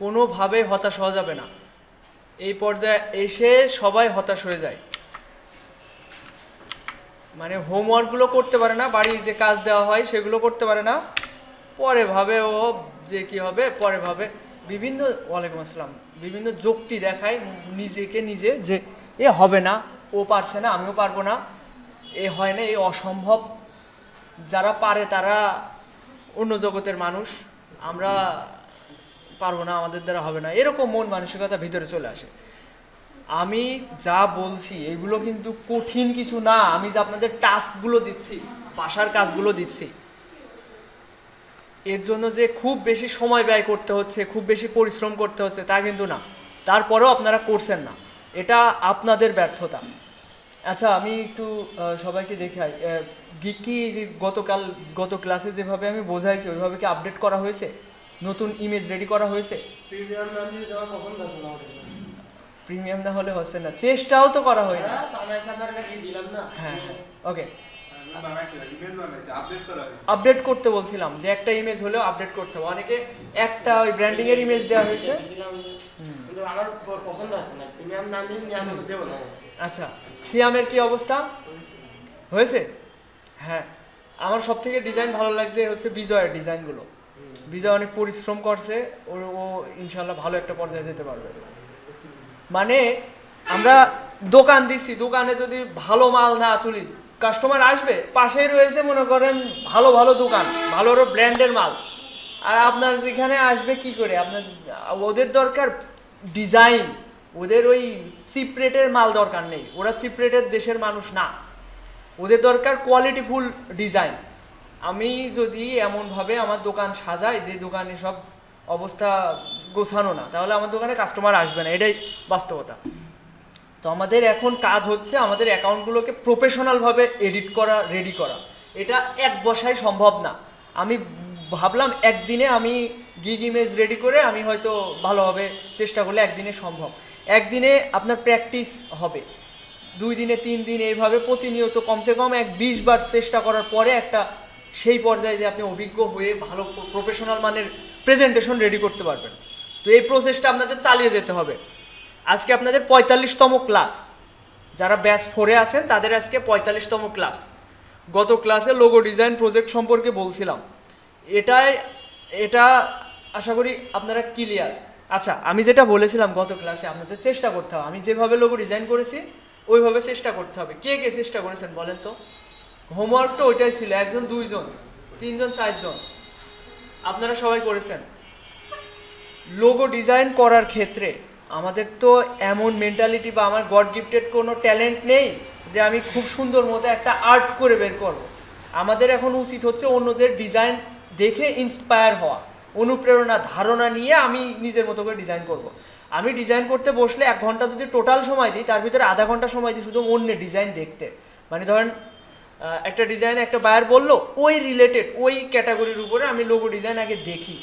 কোনোভাবে হতাশ হওয়া যাবে না। এই পর্যায়ে এসে সবাই হতাশ হয়ে যায়, মানে হোমওয়ার্কগুলো করতে পারে না, বাড়ি যে কাজ দেওয়া হয় সেগুলো করতে পারে না, পরে ভাবে ও যে কি হবে, পরে ভাবে বিভিন্ন, ওয়ালাইকুম আসসালাম, বিভিন্ন যুক্তি দেখায় নিজেকে নিজে যে এ হবে না, ও পারছে না, আমিও পারবো না, এ হয় না, এ অসম্ভব। যারা পারে তারা অন্য জগতের মানুষ, আমরা পারবো না, আমাদের দ্বারা হবে না, এরকম মন মানসিকতা ভিতরে চলে আসে। আমি যা বলছি এগুলো কিন্তু কঠিন কিছু না। আমি যে আপনাদের টাস্কগুলো দিচ্ছি, বাসার কাজগুলো দিচ্ছি, এর জন্য যে খুব বেশি সময় ব্যয় করতে হচ্ছে, খুব বেশি পরিশ্রম করতে হচ্ছে তা কিন্তু না। তারপরেও আপনারা করছেন না, এটা আপনাদের ব্যর্থতা। আচ্ছা, আমি একটু সবাইকে দেখাই, কি যে গত ক্লাসে যেভাবে আমি বোঝাইছি ওইভাবে কি আপডেট করা হয়েছে, নতুন ইমেজ রেডি করা হয়েছে? প্রিমিয়াম না হলে হচ্ছে না, চেষ্টাও তো করা হয় না। হ্যাঁ, ওকে, আপডেট করতে বলছিলাম যে একটা ইমেজ হলেও আপডেট করতে হবে। অনেকে একটা ওই ব্র্যান্ডিং এর ইমেজ দেওয়া হয়েছে, কিন্তু আমার পছন্দ আছে না, প্রিমিয়াম না নিলে আমি দেব না। আচ্ছা, সিয়ামের কি অবস্থা হয়েছে? হ্যাঁ, আমার সব থেকে ডিজাইন ভালো লাগছে হচ্ছে বিজয়ের ডিজাইনগুলো। বিজয় অনেক পরিশ্রম করছে, ও ইনশাল্লাহ ভালো একটা পর্যায়ে যেতে পারবে। মানে আমরা দোকান দিচ্ছি, দোকানে যদি ভালো মাল না তুলি কাস্টমার আসবে? পাশেই রয়েছে মনে করেন ভালো ভালো দোকান, ভালো ব্র্যান্ডের মাল, আর আপনার এখানে আসবে কি করে? আপনার ওদের দরকার ডিজাইন, ওদের ওই চিপ রেটের মাল দরকার নেই, ওরা চিপ রেটের দেশের মানুষ না, ওদের দরকার কোয়ালিটিফুল ডিজাইন। আমি যদি এমনভাবে আমার দোকান সাজাই যে দোকানে সব অবস্থা গোছানো না, তাহলে আমার দোকানে কাস্টমার আসবে না, এটাই বাস্তবতা। তো আমাদের এখন কাজ হচ্ছে আমাদের অ্যাকাউন্টগুলোকে প্রফেশনালভাবে এডিট করা, রেডি করা। এটা এক বসায় সম্ভব না। আমি ভাবলাম একদিনে আমি গিগ ইমেজ রেডি করে আমি হয়তো ভালোভাবে চেষ্টা করলে একদিনে সম্ভব। একদিনে আপনার প্র্যাকটিস হবে, 2 দিনে 3 দিন এইভাবে প্রতিনিয়ত কমসে কম 20 বার চেষ্টা করার পরে একটা সেই পর্যায়ে যে আপনি অভিজ্ঞ হয়ে ভালো প্রফেশনাল মানের প্রেজেন্টেশন রেডি করতে পারবেন। তো এই প্রসেসটা আপনাদের চালিয়ে যেতে হবে। আজকে আপনাদের 45তম ক্লাস, যারা ব্যাচ 4-এ আছেন তাদের আজকে 45তম ক্লাস। গত ক্লাসে লোগো ডিজাইন প্রজেক্ট সম্পর্কে বলছিলাম, এটা আশা করি আপনারা ক্লিয়ার। আচ্ছা, আমি যেটা বলেছিলাম গত ক্লাসে আপনাদের চেষ্টা করতে হবে, আমি যেভাবে লোগো ডিজাইন করেছি ওইভাবে চেষ্টা করতে হবে। কে কে চেষ্টা করেছেন বলেন তো? হোমওয়ার্ক তো ওইটাই ছিল, 1 জন 2 জন 3 জন 4 জন, আপনারা সবাই করেছেন। লোগো ডিজাইন করার ক্ষেত্রে আমাদের তো এমন মেন্টালিটি বা আমার গড গিফটেড কোনো ট্যালেন্ট নেই যে আমি খুব সুন্দর মতো একটা আর্ট করে বের করব। আমাদের এখন উচিত হচ্ছে অন্যদের ডিজাইন দেখে ইন্সপায়ার হওয়া, অনুপ্রেরণা, ধারণা নিয়ে আমি নিজের মতো করে ডিজাইন করব। আমি ডিজাইন করতে বসলে 1 ঘন্টা যদি টোটাল সময় দিই, তার ভিতরে আধা ঘন্টা সময় দিই শুধু অন্যের ডিজাইন দেখতে। মানে ধরেন একটা ডিজাইন একটা বায়ার বললো, ওই রিলেটেড ওই ক্যাটাগরির উপরে আমি লোগো ডিজাইন আগে দেখি,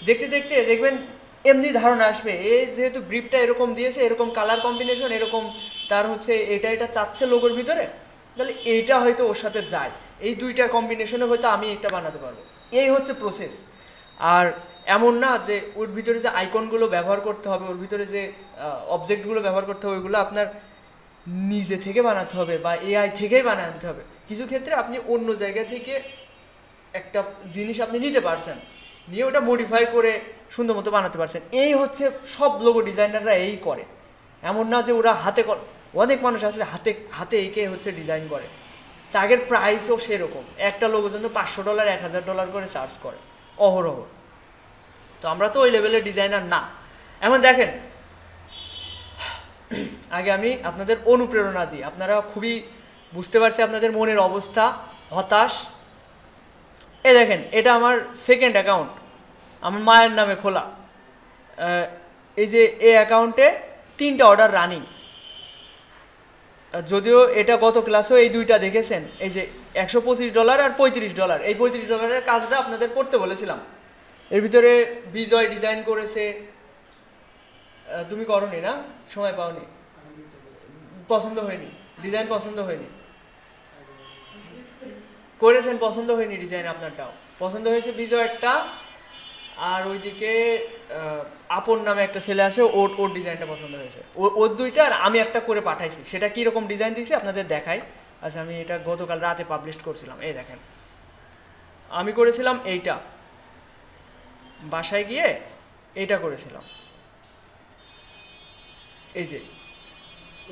দেখতে দেখতে দেখবেন এমনি ধারণা আসবে, এ যেহেতু ব্রিফটা এরকম দিয়েছে, এরকম কালার কম্বিনেশন, এরকম তার হচ্ছে এটা চাচ্ছে লোগোর ভিতরে, তাহলে এইটা হয়তো ওর সাথে যায়, এই 2টা কম্বিনেশনে হয়তো আমি এটা বানাতে পারবো। এই হচ্ছে প্রসেস। আর এমন না যে ওর ভিতরে যে আইকনগুলো ব্যবহার করতে হবে, ওর ভিতরে যে অবজেক্টগুলো ব্যবহার করতে হবে, ওইগুলো আপনার নিজে থেকে বানাতে হবে বা এআই থেকেই বানাতে হবে। কিছু ক্ষেত্রে আপনি অন্য জায়গা থেকে একটা জিনিস আপনি নিতে পারছেন, নিয়ে ওটা মডিফাই করে সুন্দর মতো বানাতে পারছেন। এই হচ্ছে সব লোগো ডিজাইনাররা এই করে, এমন না যে ওরা হাতে অনেক মানুষ আছে হাতে হাতে এঁকে হচ্ছে ডিজাইন করে। তাগের প্রাইসও সেরকম, একটা লোগোর জন্য $500 $1000 করে চার্জ করে অহরহ। তো আমরা তো ওই লেভেলের ডিজাইনার না। এখন দেখেন, আগে আমি আপনাদের অনুপ্রেরণা দিই, আপনারা খুবই বুঝতে পারছি আপনাদের মনের অবস্থা, হতাশ। এ দেখেন, এটা আমার সেকেন্ড অ্যাকাউন্ট, আমার মায়ের নামে খোলা। এই যে এই অ্যাকাউন্টে 3টা অর্ডার রানিং, যদিও এটা গত ক্লাসেও এই 2টা দেখেছেন, এই যে $125 আর $35, এই $35 কাজটা আপনাদের করতে বলেছিলাম। এর ভিতরে বিজয় ডিজাইন করেছে, তুমি করনি না, সময় পাওনি, পছন্দ হয়নি ডিজাইন, পছন্দ হয়নি, করেছেন পছন্দ হয়নি ডিজাইন, আপনারটাও পছন্দ হয়েছে বিজয় একটা, আর ওইদিকে আপন নামে একটা ছেলে আছে, ওর ওর ডিজাইনটা পছন্দ হয়েছে, ওর দুইটা আর আমি একটা করে পাঠাইছি। সেটা কীরকম ডিজাইন দিয়েছি আপনাদের দেখাই। আচ্ছা, আমি এটা গতকাল রাতে পাবলিশ করছিলাম। এই দেখেন, আমি করেছিলাম এইটা, বাসায় গিয়ে এইটা করেছিলাম। এই যে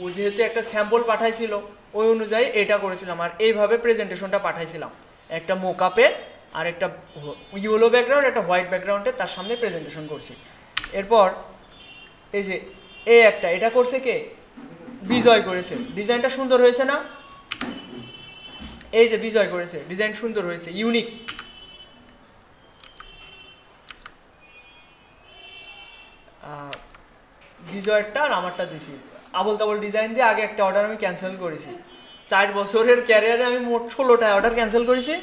ও যেহেতু একটা স্যাম্পল পাঠাইছিল, ওই অনুযায়ী এটা করেছিলাম। আর এইভাবে প্রেজেন্টেশনটা পাঠাইছিলাম, একটা মোকআপে আর একটা ইয়েলো ব্যাকগ্রাউন্ড, একটা হোয়াইট ব্যাকগ্রাউন্ডে, তার সামনে প্রেজেন্টেশন করছি। এরপর এই যে একটা এটা করছে কে, বিজয় করেছে। ডিজাইনটা সুন্দর হয়েছে না? এই যে বিজয় করেছে, ডিজাইন সুন্দর হয়েছে, ইউনিক। বিজয়েরটা আর আমারটা দিছি আবল তাবল ডিজাইন দিয়ে। আগে একটা অর্ডার আমি ক্যান্সেল করেছি। 4 বছরের ক্যারিয়ারে আমি মোট 16টা অর্ডার ক্যান্সেল করেছি,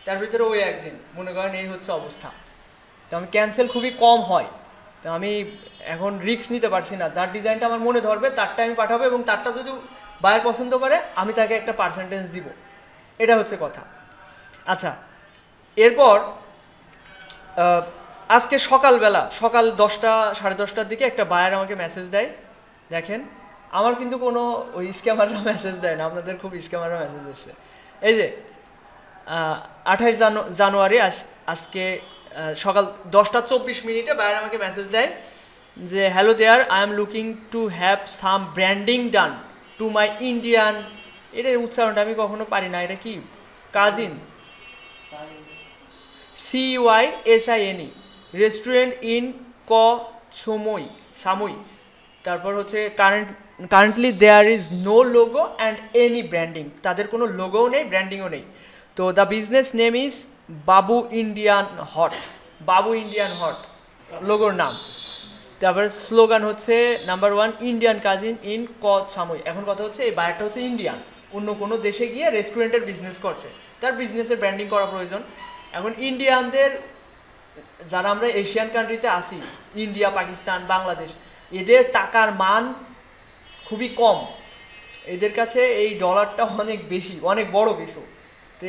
তার ভিতরে ওই একদিন। মনে করেন এই হচ্ছে অবস্থা। তো আমি ক্যান্সেল খুবই কম হয়, তো আমি এখন রিস্ক নিতে পারছি না। যার ডিজাইনটা আমার মনে ধরবে তারটা আমি পাঠাবো, এবং তারটা যদি বায়ার পছন্দ করে আমি তাকে একটা পার্সেন্টেজ দিব। এটা হচ্ছে কথা। আচ্ছা, এরপর আজকে সকালবেলা, সকাল 10টা সাড়ে 10টার দিকে একটা বায়ার আমাকে মেসেজ দেয়। দেখেন, আমার কিন্তু কোনো ওই স্ক্যামাররা মেসেজ দেয় না, আপনাদের খুব স্ক্যামাররা মেসেজ এসছে। এই যে 28 জানুয়ারি আজকে সকাল 10টা 24 বায়ার আমাকে মেসেজ দেয় যে, hello there, I am looking to have some branding done to my Indian. এটার উচ্চারণটা আমি কখনো পারি না, এটা কি cuisine, CYSINE restaurant in Samui. তারপর হচ্ছে currently there is no logo and any branding. তাদের কোনো লোগোও নেই, ব্র্যান্ডিংও নেই। তো the business name is Babu Indian hot লোগোর নাম। তারপরে স্লোগান হচ্ছে number 1 Indian cuisine in Samui. এখন কথা হচ্ছে এই বায়ারটা হচ্ছে ইন্ডিয়ান, অন্য কোনো দেশে গিয়ে রেস্টুরেন্টের বিজনেস করছে, তার বিজনেসের ব্র্যান্ডিং করা প্রয়োজন। এখন ইন্ডিয়ানদের, যারা আমরা এশিয়ান কান্ট্রিতে আসি, ইন্ডিয়া, পাকিস্তান, বাংলাদেশ, এদের টাকার মান খুবই কম। এদের কাছে এই ডলারটা অনেক বেশি, অনেক বড় কিছু। তো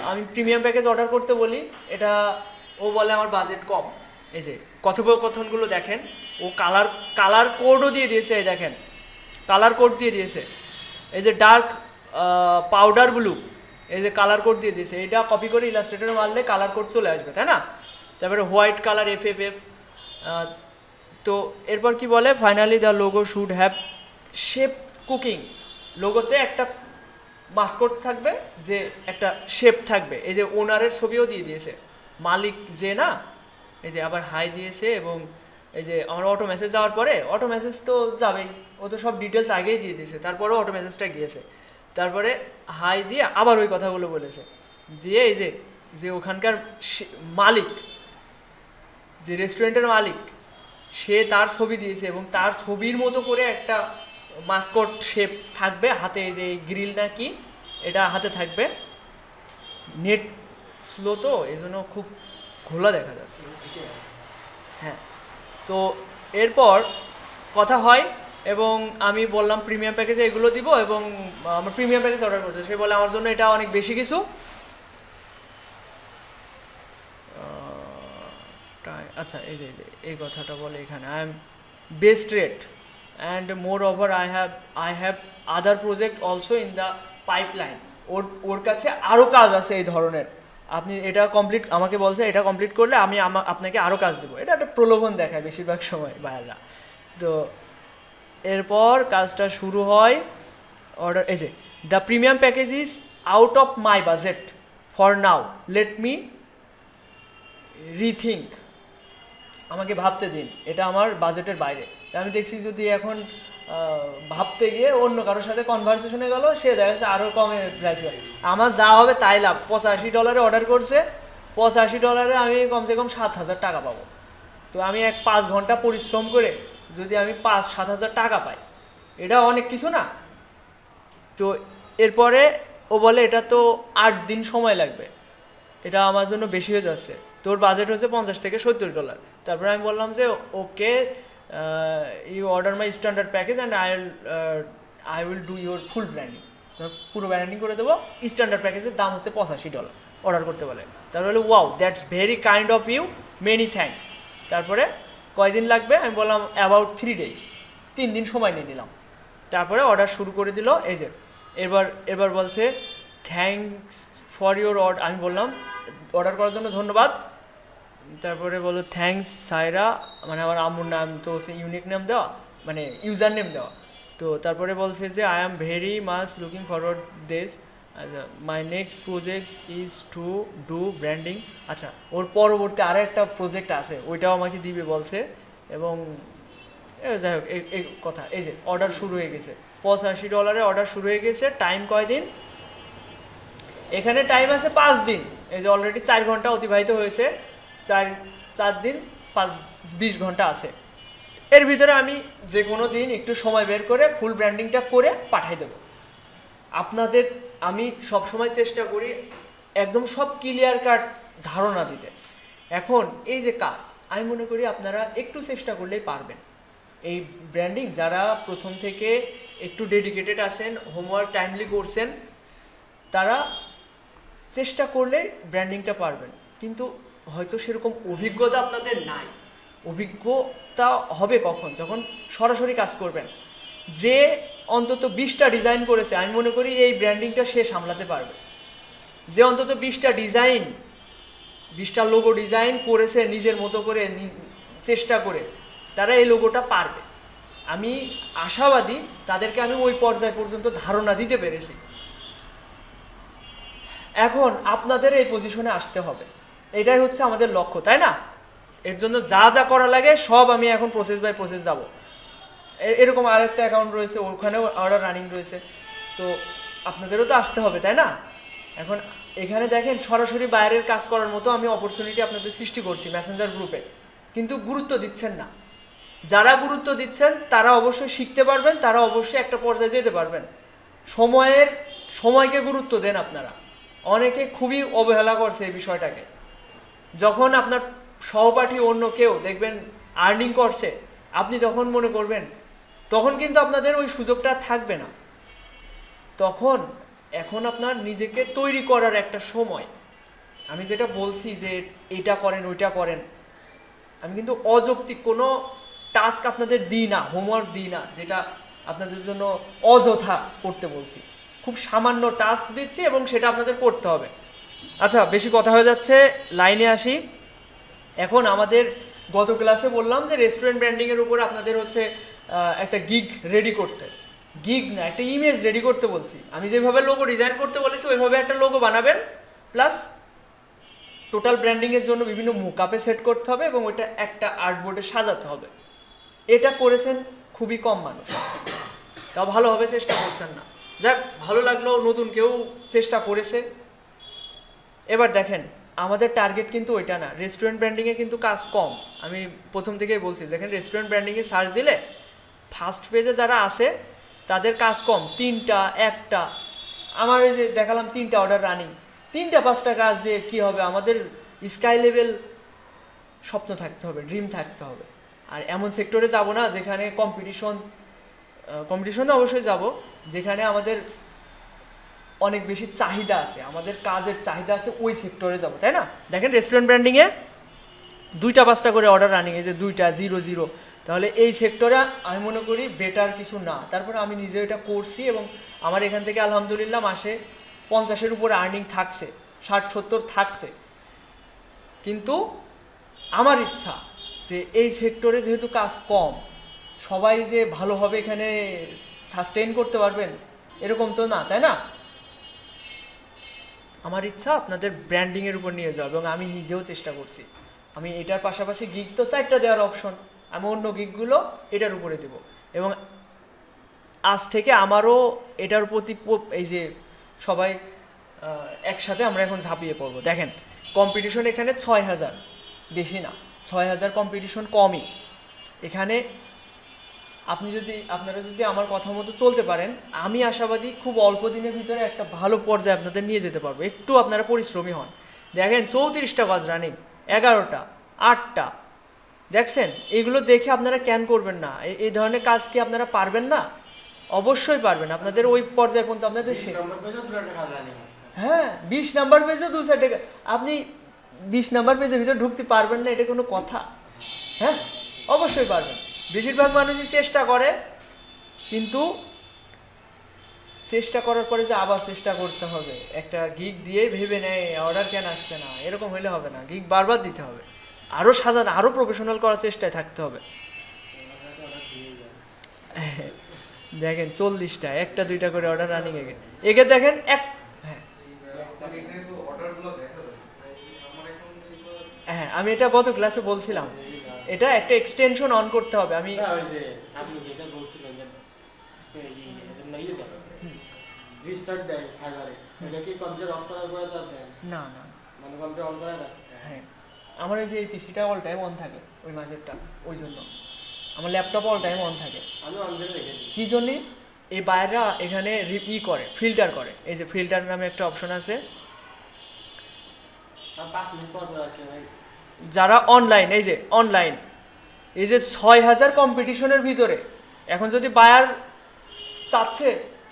আমি প্রিমিয়াম প্যাকেজ অর্ডার করতে বলি, এটা ও বলে আমার বাজেট কম। এই যে কথোপকথনগুলো দেখেন, ও কালার কোডও দিয়ে দিয়েছে। এই দেখেন, কালার কোড দিয়ে দিয়েছে। এই যে ডার্ক পাউডার ব্লু, এই যে কালার কোড দিয়ে দিয়েছে। এটা কপি করে ইলাস্ট্রেটরে মারলে কালার কোড চলে আসবে, তাই না? তারপরে হোয়াইট কালার FFF। তো এরপর কি বলে, finally the logo should have shape cooking. লোগোতে একটা মাস্কট থাকবে, যে একটা শেপ থাকবে। এই যে ওনারের ছবিও দিয়ে দিয়েছে, মালিক যে না, এই যে আবার হাই দিয়েছে। এবং এই যে আমার অটো মেসেজ যাওয়ার পরে, অটো মেসেজ তো যাবেই, ও তো সব ডিটেলস আগেই দিয়ে দিয়েছে, তারপরেও অটো মেসেজটা গিয়েছে। তারপরে হাই দিয়ে আবার ওই কথাগুলো বলেছে, দিয়ে এই যে ওখানকার মালিক, যে রেস্টুরেন্টের মালিক, সে তার ছবি দিয়েছে, এবং তার ছবির মতো করে একটা মাস্কট শেপ থাকবে হাতে। এই যে গ্রিল না কি, এটা হাতে থাকবে। নেট স্লো তো এই জন্য খুব ঘোলা দেখা যাচ্ছে। হ্যাঁ, তো এরপর কথা হয়, এবং আমি বললাম প্রিমিয়াম প্যাকেজে এগুলো দিব, এবং আমার প্রিমিয়াম প্যাকেজ অর্ডার করতে। সে বলে আমার জন্য এটা অনেক বেশি কিছু। আচ্ছা, এই কথাটা বলে এখানে, I am best rate and moreover I have other project also in the pipeline. ওর কাছে আরও কাজ আছে এই ধরনের। আপনি এটা কমপ্লিট, আমাকে বলছে এটা কমপ্লিট করলে আমি আপনাকে আরও কাজ দেবো। এটা একটা প্রলোভন দেখায় বেশিরভাগ সময় বায়াররা। তো এরপর কাজটা শুরু হয়। অর্ডার, এই যে the premium package is out of my budget for now, let me rethink. আমাকে ভাবতে দিন, এটা আমার বাজেটের বাইরে। আমি দেখছি যদি এখন ভাবতে গিয়ে অন্য কারোর সাথে কনভারসেশনে গেল, সে দেখা যাচ্ছে আরও কমে প্রাইস হয়। আমার যা হবে তাই লাভ। $85 অর্ডার করছে, $85 আমি কমসে কম 7,000 টাকা পাবো। তো আমি 5 ঘন্টা পরিশ্রম করে যদি আমি 5-7 হাজার টাকা পাই, এটা অনেক কিছু না? তো এরপরে ও বলে এটা তো 8 দিন সময় লাগবে, এটা আমার জন্য বেশি হয়ে যাচ্ছে, তোর বাজেট হচ্ছে $50 থেকে $70। তারপরে আমি বললাম যে okay, you order my standard package and I will do your full branding. পুরো ব্র্যান্ডিং করে দেবো। স্ট্যান্ডার্ড প্যাকেজের দাম হচ্ছে $85 অর্ডার করতে বলে। তারপরে wow, that's very kind of you, many thanks. তারপরে কয়দিন লাগবে? আমি বললাম অ্যাবাউট 3 days, 3 দিন সময় নিয়ে নিলাম। তারপরে অর্ডার শুরু করে দিল। এই যে এবার বলছে থ্যাঙ্কস ফর ইউর অর্ডার। আমি বললাম অর্ডার করার জন্য ধন্যবাদ। তারপরে বললো থ্যাঙ্কস সাইরা, মানে আমার আম্মুর নাম তো ইউনিক নেম দেওয়া, মানে ইউজার নেম দেওয়া। তো তারপরে বলছে যে I am very much looking forward this, আচ্ছা my next project is to do branding. আচ্ছা ওর পরবর্তী আরও একটা প্রজেক্ট আছে, ওইটাও আমাকে দিবে বলছে। এবং যাই হোক এই কথা। এই যে অর্ডার শুরু হয়ে গেছে, $85 অর্ডার শুরু হয়ে গেছে। টাইম কয়দিন? এখানে টাইম আছে 5 দিন। এই যে অলরেডি 4 ঘন্টা অতিবাহিত হয়েছে, 4 দিন 20 ঘন্টা আছে। এর ভিতরে আমি যে কোনো দিন একটু সময় বের করে ফুল ব্র্যান্ডিংটা করে পাঠিয়ে দেবো আপনাদের। আমি সবসময় চেষ্টা করি একদম সব ক্লিয়ার কাট ধারণা দিতে। এখন এই যে কাজ, আমি মনে করি আপনারা একটু চেষ্টা করলেই পারবেন। এই ব্র্যান্ডিং যারা প্রথম থেকে একটু ডেডিকেটেড আছেন, হোমওয়ার্ক টাইমলি করছেন, তারা চেষ্টা করলে ব্র্যান্ডিংটা পারবেন। কিন্তু হয়তো সেরকম অভিজ্ঞতা আপনাদের নাই। অভিজ্ঞতা হবে কখন? যখন সরাসরি কাজ করবেন। যে অন্তত 20টা ডিজাইন করেছে, আমি মনে করি এই ব্র্যান্ডিংটা সে সামলাতে পারবে। যে অন্তত 20টা লোগো ডিজাইন করেছে নিজের মতো করে, চেষ্টা করে, তারা এই লোগোটা পারবে। আমি আশাবাদী তাদেরকে আমি ওই পর্যায় পর্যন্ত ধারণা দিতে পেরেছি। এখন আপনাদের এই পজিশনে আসতে হবে, এটাই হচ্ছে আমাদের লক্ষ্য, তাই না? এর জন্য যা যা করা লাগে সব আমি এখন প্রসেস বাই প্রসেস যাব। এরকম আরেকটা অ্যাকাউন্ট রয়েছে, ওখানেও অর্ডার রানিং রয়েছে, তো আপনাদেরও তো আসতে হবে, তাই না? এখন এখানে দেখেন সরাসরি বাইরের কাজ করার মতো আমি অপরচুনিটি আপনাদের সৃষ্টি করছি মেসেঞ্জার গ্রুপে, কিন্তু গুরুত্ব দিচ্ছেন না। যারা গুরুত্ব দিচ্ছেন তারা অবশ্যই শিখতে পারবেন, তারা অবশ্যই একটা পর্যায়ে যেতে পারবেন। সময়কে গুরুত্ব দেন আপনারা। অনেকে খুবই অবহেলা করছে এই বিষয়টাকে। যখন আপনার সহপাঠী অন্য কেউ দেখবেন আর্নিং করছে, আপনি তখন মনে করবেন, তখন কিন্তু আপনাদের ওই সুযোগটা থাকবে না। এখন আপনার নিজেকে তৈরি করার একটা সময়। আমি যেটা বলছি যে এটা করেন ওইটা করেন, আমি কিন্তু অযৌক্তিক কোনো টাস্ক আপনাদের দিই না, হোমওয়ার্ক দিই না যেটা আপনাদের জন্য অযথা করতে বলছি। খুব সামান্য টাস্ক দিচ্ছি এবং সেটা আপনাদের করতে হবে। আচ্ছা বেশি কথা হয়ে যাচ্ছে, লাইনে আসি। এখন আমাদের গত ক্লাসে বললাম যে রেস্টুরেন্ট ব্র্যান্ডিংয়ের উপর আপনাদের হচ্ছে একটা গিগ রেডি করতে, গিগ না একটা ইমেজ রেডি করতে বলছি। আমি যেভাবে লোগো ডিজাইন করতে বলেছি ওইভাবে একটা লোগো বানাবেন, প্লাস টোটাল ব্র্যান্ডিংয়ের জন্য বিভিন্ন মুকআপে সেট করতে হবে এবং ওইটা একটা আর্টবোর্ডে সাজাতে হবে। এটা করেছেন খুবই কম মানুষ, তাও ভালোভাবে চেষ্টা করছেন না। যাক, ভালো লাগলো নতুন কেউ চেষ্টা করেছে। এবার দেখেন আমাদের টার্গেট কিন্তু ওইটা না। রেস্টুরেন্ট ব্র্যান্ডিংয়ে কিন্তু কাজ কম, আমি প্রথম থেকেই বলছি। দেখেন রেস্টুরেন্ট ব্র্যান্ডিংয়ে সার্চ দিলে ফার্স্ট পেজে যারা আছে তাদের কাজ কম, 3টা 1টা। আমার এই যে দেখালাম 3টা অর্ডার রানিং, 3টা 5টা কাজ দিয়ে কি হবে? আমাদের স্কাই লেভেল স্বপ্ন থাকতে হবে, ড্রিম থাকতে হবে। আর এমন সেক্টরে যাব না যেখানে কম্পিটিশনে অবশ্যই যাব, যেখানে আমাদের অনেক বেশি চাহিদা আছে, আমাদের কাজের চাহিদা আছে, ওই সেক্টরে যাব, তাই না? দেখেন রেস্টুরেন্ট ব্র্যান্ডিংয়ে 2টা 5টা করে অর্ডার রানিং, এই যে 2টা 0 তাহলে এই সেক্টরে আমি মনে করি বেটার কিছু না। তারপরে আমি নিজে এটা করছি এবং আমার এখান থেকে আলহামদুলিল্লাহ মাসে 50-এর উপরে আর্নিং থাকছে, 60-70 থাকছে। কিন্তু আমার ইচ্ছা যে এই সেক্টরে যেহেতু কাজ কম, সবাই যে ভালোভাবে এখানে সাস্টেইন করতে পারবেন এরকম তো না, তাই না? আমার ইচ্ছা আপনাদের ব্র্যান্ডিংয়ের উপর নিয়ে যাওয়া, এবং আমি নিজেও চেষ্টা করছি। আমি এটার পাশাপাশি গিগ তো 4টা দেওয়ার অপশন, আমি অন্য গিগগুলো এটার উপরে দেব। এবং আজ থেকে আমারও এটার প্রতি এই যে সবাই একসাথে আমরা এখন ঝাঁপিয়ে পড়বো। দেখেন কম্পিটিশন এখানে 6000, বেশি না, 6000 কম্পিটিশন কমই। এখানে আপনারা যদি আমার কথা মতো চলতে পারেন, আমি আশাবাদী খুব অল্প দিনের ভিতরে একটা ভালো পর্যায়ে আপনাদের নিয়ে যেতে পারবো। একটু আপনারা পরিশ্রমী হন। দেখেন 34টা কাজ রানিং, 11টা 8টা, দেখছেন? এগুলো দেখে আপনারা কেন করবেন না? এই ধরনের কাজ কি আপনারা পারবেন না? অবশ্যই পারবেন। আপনাদের ওই পর্যায়ে পর্যন্ত আপনাদের হ্যাঁ 20 নাম্বার পেজে 2 আপনি 20 নাম্বার পেজের ভিতরে ঢুকতে পারবেন না, এটা কোনো কথা? হ্যাঁ অবশ্যই পারবেন। বেশিরভাগ মানুষই চেষ্টা করে, কিন্তু চেষ্টা করার পরে যে আবার চেষ্টা করতে হবে, একটা গিগ দিয়েই ভেবে নেয় অর্ডার কেন আসছে না, এরকম হলে হবে না। গিগ বারবার দিতে হবে, আরও সাজানো, আরও প্রফেশনাল করার চেষ্টায় থাকতে হবে। দেখেন 40টা, একটা দুইটা করে অর্ডার রানিং এগে দেখেন এক। হ্যাঁ হ্যাঁ, আমি এটা গত ক্লাসে বলছিলাম, এটা একটা এক্সটেনশন অন করতে হবে। আমি ওই যে আপনি যেটা বলছিলেন যে রিস্টার্ট দেয় ফাইবারে, এটা কি কম্পিউটার অফ করার পরে তো আর দেয় না না, মানে কম্পিউটার অন করা রাখতে হয়? হ্যাঁ আমার এই যে পিসিটা অল টাইম অন থাকে, ওই মাঝেরটা, ওই জন্য আমার ল্যাপটপ অল টাইম অন থাকে। আমি অন করে রেখে দিই। কী জন্যে? এই বাইরেরা এখানে করে, ফিল্টার করে। এই যে ফিল্টার নামে একটা অপশন আছে। আর 5 মিনিট পর পর আর কি ভাই, যারা অনলাইন, এই যে অনলাইন, এই যে 6000 কম্পিটিশনের ভিতরে এখন যদি বায়ার চাচ্ছে